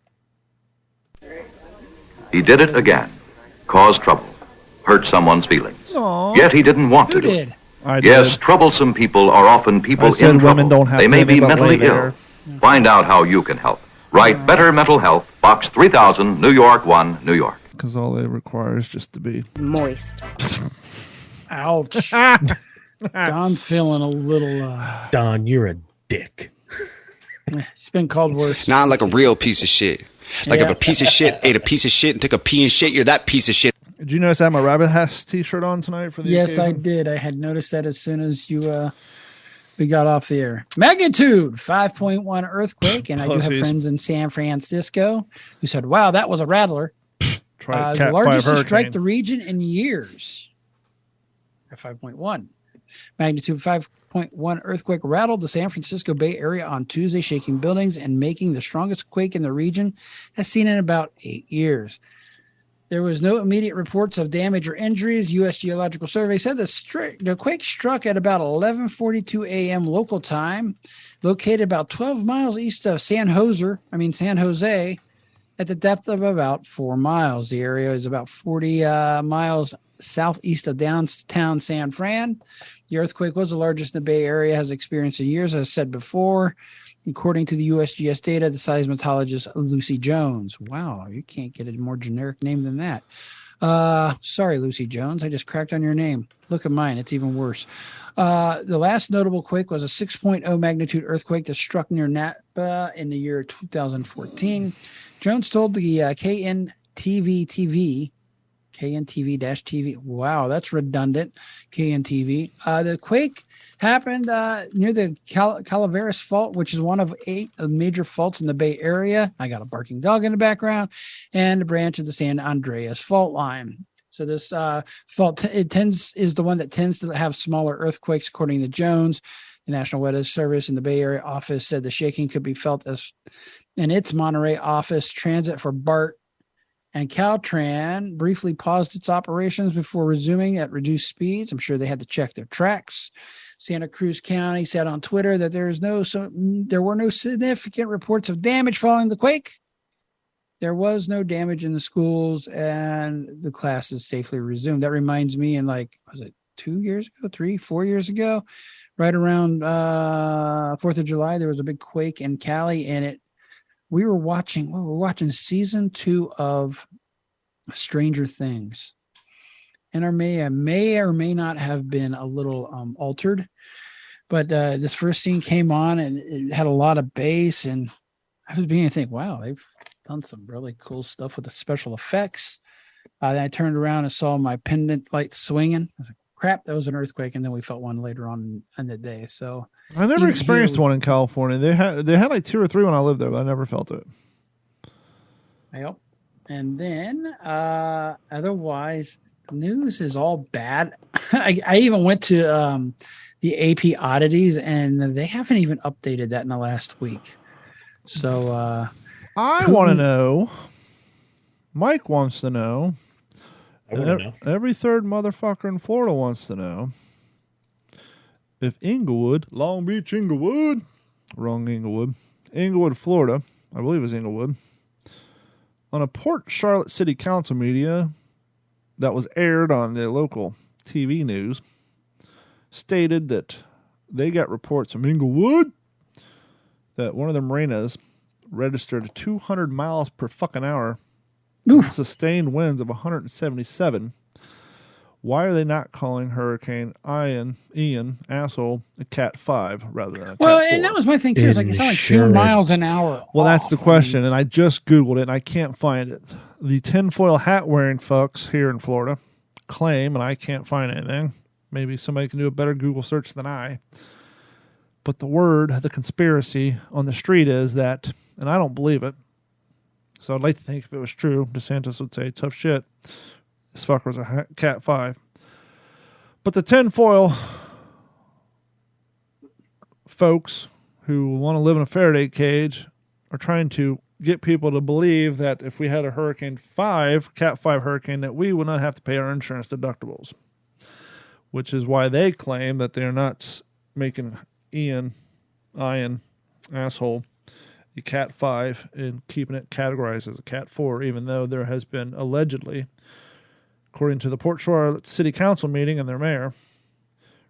He did it again. Caused trouble. Hurt someone's feelings. Aww. Yet he didn't want to do it. Yes, troublesome people are often people in trouble. Don't have they may be mentally ill. Find out how you can help. Write Better Mental Health, Box 3000, New York 1, New York. Because all they require is just to be moist. Ouch. Don's feeling a little... Don, you're a dick. It's been called worse. Not like a real piece of shit. Like if a piece of shit ate a piece of shit and took a pee and shit, you're that piece of shit. Did you notice I have my Rabbit House t-shirt on tonight for the Yes, occasion? I did. I had noticed that as soon as we got off the air. Magnitude 5.1 earthquake, and I do have friends in San Francisco who said, wow, that was a rattler. The largest to strike the region in years. At 5.1. Magnitude 5.1 earthquake rattled the San Francisco Bay Area on Tuesday, shaking buildings and making the strongest quake in the region as seen in about 8 years. There was no immediate reports of damage or injuries. U.S. Geological Survey said the quake struck at about 11:42 a.m. local time, located about 12 miles east of San Jose, at the depth of about 4 miles. The area is about 40 miles southeast of downtown San Fran. The earthquake was the largest the Bay Area has experienced in years, as I said before. According to the USGS data, the seismologist Lucy Jones. Wow, you can't get a more generic name than that. Sorry, Lucy Jones. I just cracked on your name. Look at mine. It's even worse. The last notable quake was a 6.0 magnitude earthquake that struck near Napa in the year 2014. Jones told the KNTV-TV, wow, that's redundant, KNTV. The quake happened near the Calaveras Fault, which is one of 8 major faults in the Bay Area. I got a barking dog in the background, and a branch of the San Andreas fault line. So this fault is the one that tends to have smaller earthquakes, according to Jones. The National Weather Service in the Bay Area office said the shaking could be felt as in its Monterey office. Transit for BART and Caltran briefly paused its operations before resuming at reduced speeds. I'm sure they had to check their tracks. Santa Cruz County said on Twitter that there were no significant reports of damage following the quake. There was no damage in the schools, and the classes safely resumed. That reminds me, in was it 2 years ago, 4 years ago, right around 4th of July, there was a big quake in Cali, and we were watching season 2 of Stranger Things. And our may or may not have been a little altered, but this first scene came on and it had a lot of bass, and I was beginning to think, wow, they've done some really cool stuff with the special effects. Then I turned around and saw my pendant light swinging. I was like, crap, that was an earthquake. And then we felt one later on in the day. So I never experienced one in California. They had like 2 or 3 when I lived there, but I never felt it. Yep. And then otherwise, news is all bad. I even went to the AP oddities, and they haven't even updated that in the last week. So I want to know. Mike wants to know. I want to know. Every third motherfucker in Florida wants to know if Inglewood, Long Beach, Inglewood, Florida, I believe it was Inglewood, on a Port Charlotte City Council media that was aired on the local TV news, stated that they got reports from Inglewood that one of the marinas registered 200 miles per fucking hour with sustained winds of 177. Why are they not calling Hurricane Ian, asshole, a Cat 5 rather than a Cat 4? And that was my thing too. It's like 2 miles an hour. Well, that's the question, and I just Googled it, and I can't find it. The tinfoil hat wearing folks here in Florida claim, and I can't find anything, Maybe somebody can do a better Google search than I. But the conspiracy on the street is that, and I don't believe it, so I'd like to think if it was true, DeSantis would say, tough shit. This fucker was a Cat 5. But the tinfoil folks who want to live in a Faraday cage are trying to get people to believe that if we had a Cat 5 hurricane, that we would not have to pay our insurance deductibles. Which is why they claim that they're not making Ian, asshole, a Cat 5 and keeping it categorized as a Cat 4, even though there has been allegedly, according to the Port Charlotte City Council meeting and their mayor,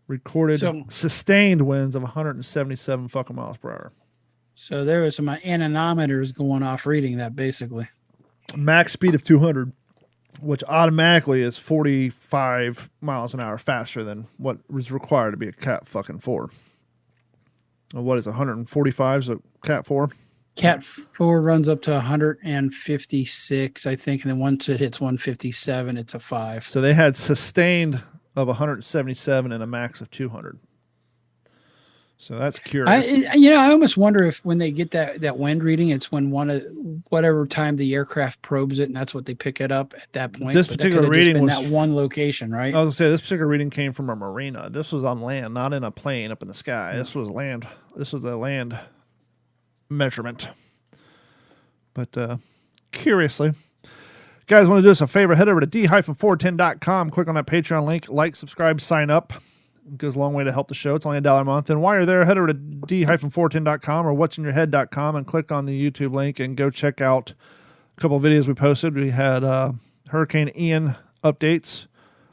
recorded sustained winds of 177 fucking miles per hour. So there was some anemometers going off reading that, basically. Max speed of 200, which automatically is 45 miles an hour faster than what was required to be a Cat fucking 4. What is 145 is a Cat 4? Cat 4 runs up to 156, I think, and then once it hits 157, it's a 5. So they had sustained of 177 and a max of 200. So that's curious. I almost wonder if when they get that wind reading, it's when whatever time the aircraft probes it, and that's what they pick it up at that point. This particular reading was that one location, right? I was gonna say this particular reading came from a marina. This was on land, not in a plane up in the sky. Yeah. This was land. This was a land measurement. But curiously, guys, want to do us a favor? Head over to d-410.com. Click on that Patreon link. Like, subscribe, sign up. It goes a long way to help the show. It's only $1 a month. And while you're there, head over to d-410.com or what'sinyourhead.com and click on the YouTube link and go check out a couple of videos we posted. We had Hurricane Ian updates,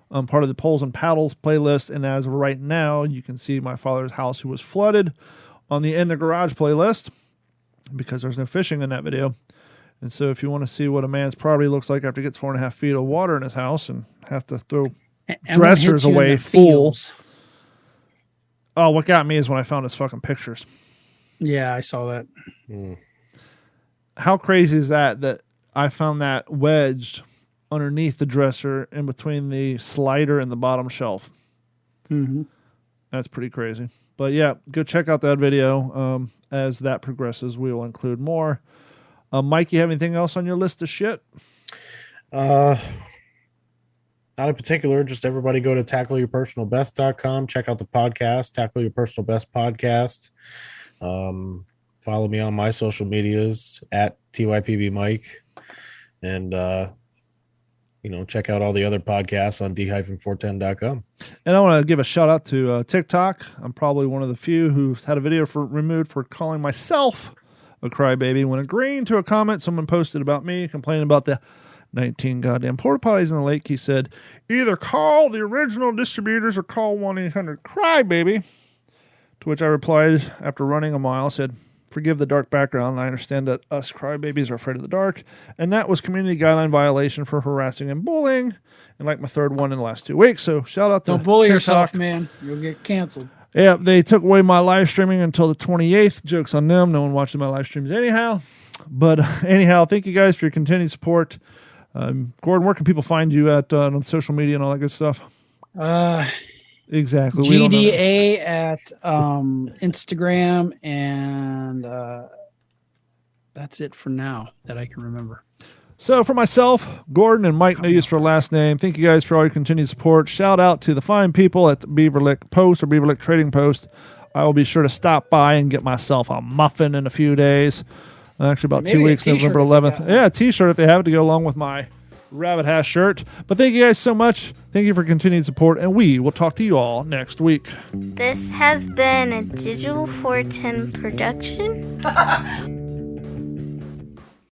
part of the Poles and Paddles playlist. And as of right now, you can see my father's house who was flooded on the In the Garage playlist because there's no fishing in that video. And so if you want to see what a man's property looks like after he gets 4.5 feet of water in his house and has to throw dressers away full. Oh, what got me is when I found his fucking pictures. Yeah, I saw that. How crazy is that I found that wedged underneath the dresser in between the slider and the bottom shelf. Mm-hmm. That's pretty crazy. But yeah, go check out that video. As that progresses, we will include more. Mike, you have anything else on your list of shit? Not in particular. Just everybody go to tackleyourpersonalbest.com. Check out the podcast, Tackle Your Personal Best Podcast. Follow me on my social medias at TYPBMike. And, check out all the other podcasts on d-410.com. And I want to give a shout out to TikTok. I'm probably one of the few who's had a video removed for calling myself a crybaby when agreeing to a comment someone posted about me, complaining about the 19 goddamn porta potties in the lake. He said, either call the original distributors or call 1-800-CRYBABY. To which I replied after running a mile, said, forgive the dark background. I understand that us crybabies are afraid of the dark. And that was community guideline violation for harassing and bullying. And like my third one in the last 2 weeks. So shout out to Don't bully TikTok. yourself, man. You'll get canceled. Yeah, they took away my live streaming until the 28th. Joke's on them. No one watches my live streams anyhow. But anyhow, thank you guys for your continued support. Gordon, where can people find you at on social media and all that good stuff? Exactly. GDA at Instagram, and that's it for now that I can remember. So for myself, Gordon, and Mike, no use for a last name, thank you guys for all your continued support. Shout out to the fine people at the Beaverlick Post or Beaverlick Trading Post. I will be sure to stop by and get myself a muffin in a few days. Actually, about Maybe 2 weeks, November 11th. Yeah, a t-shirt if they have it to go along with my Rabbit Hash shirt. But thank you guys so much. Thank you for continued support, and we will talk to you all next week. This has been a Digital 410 production.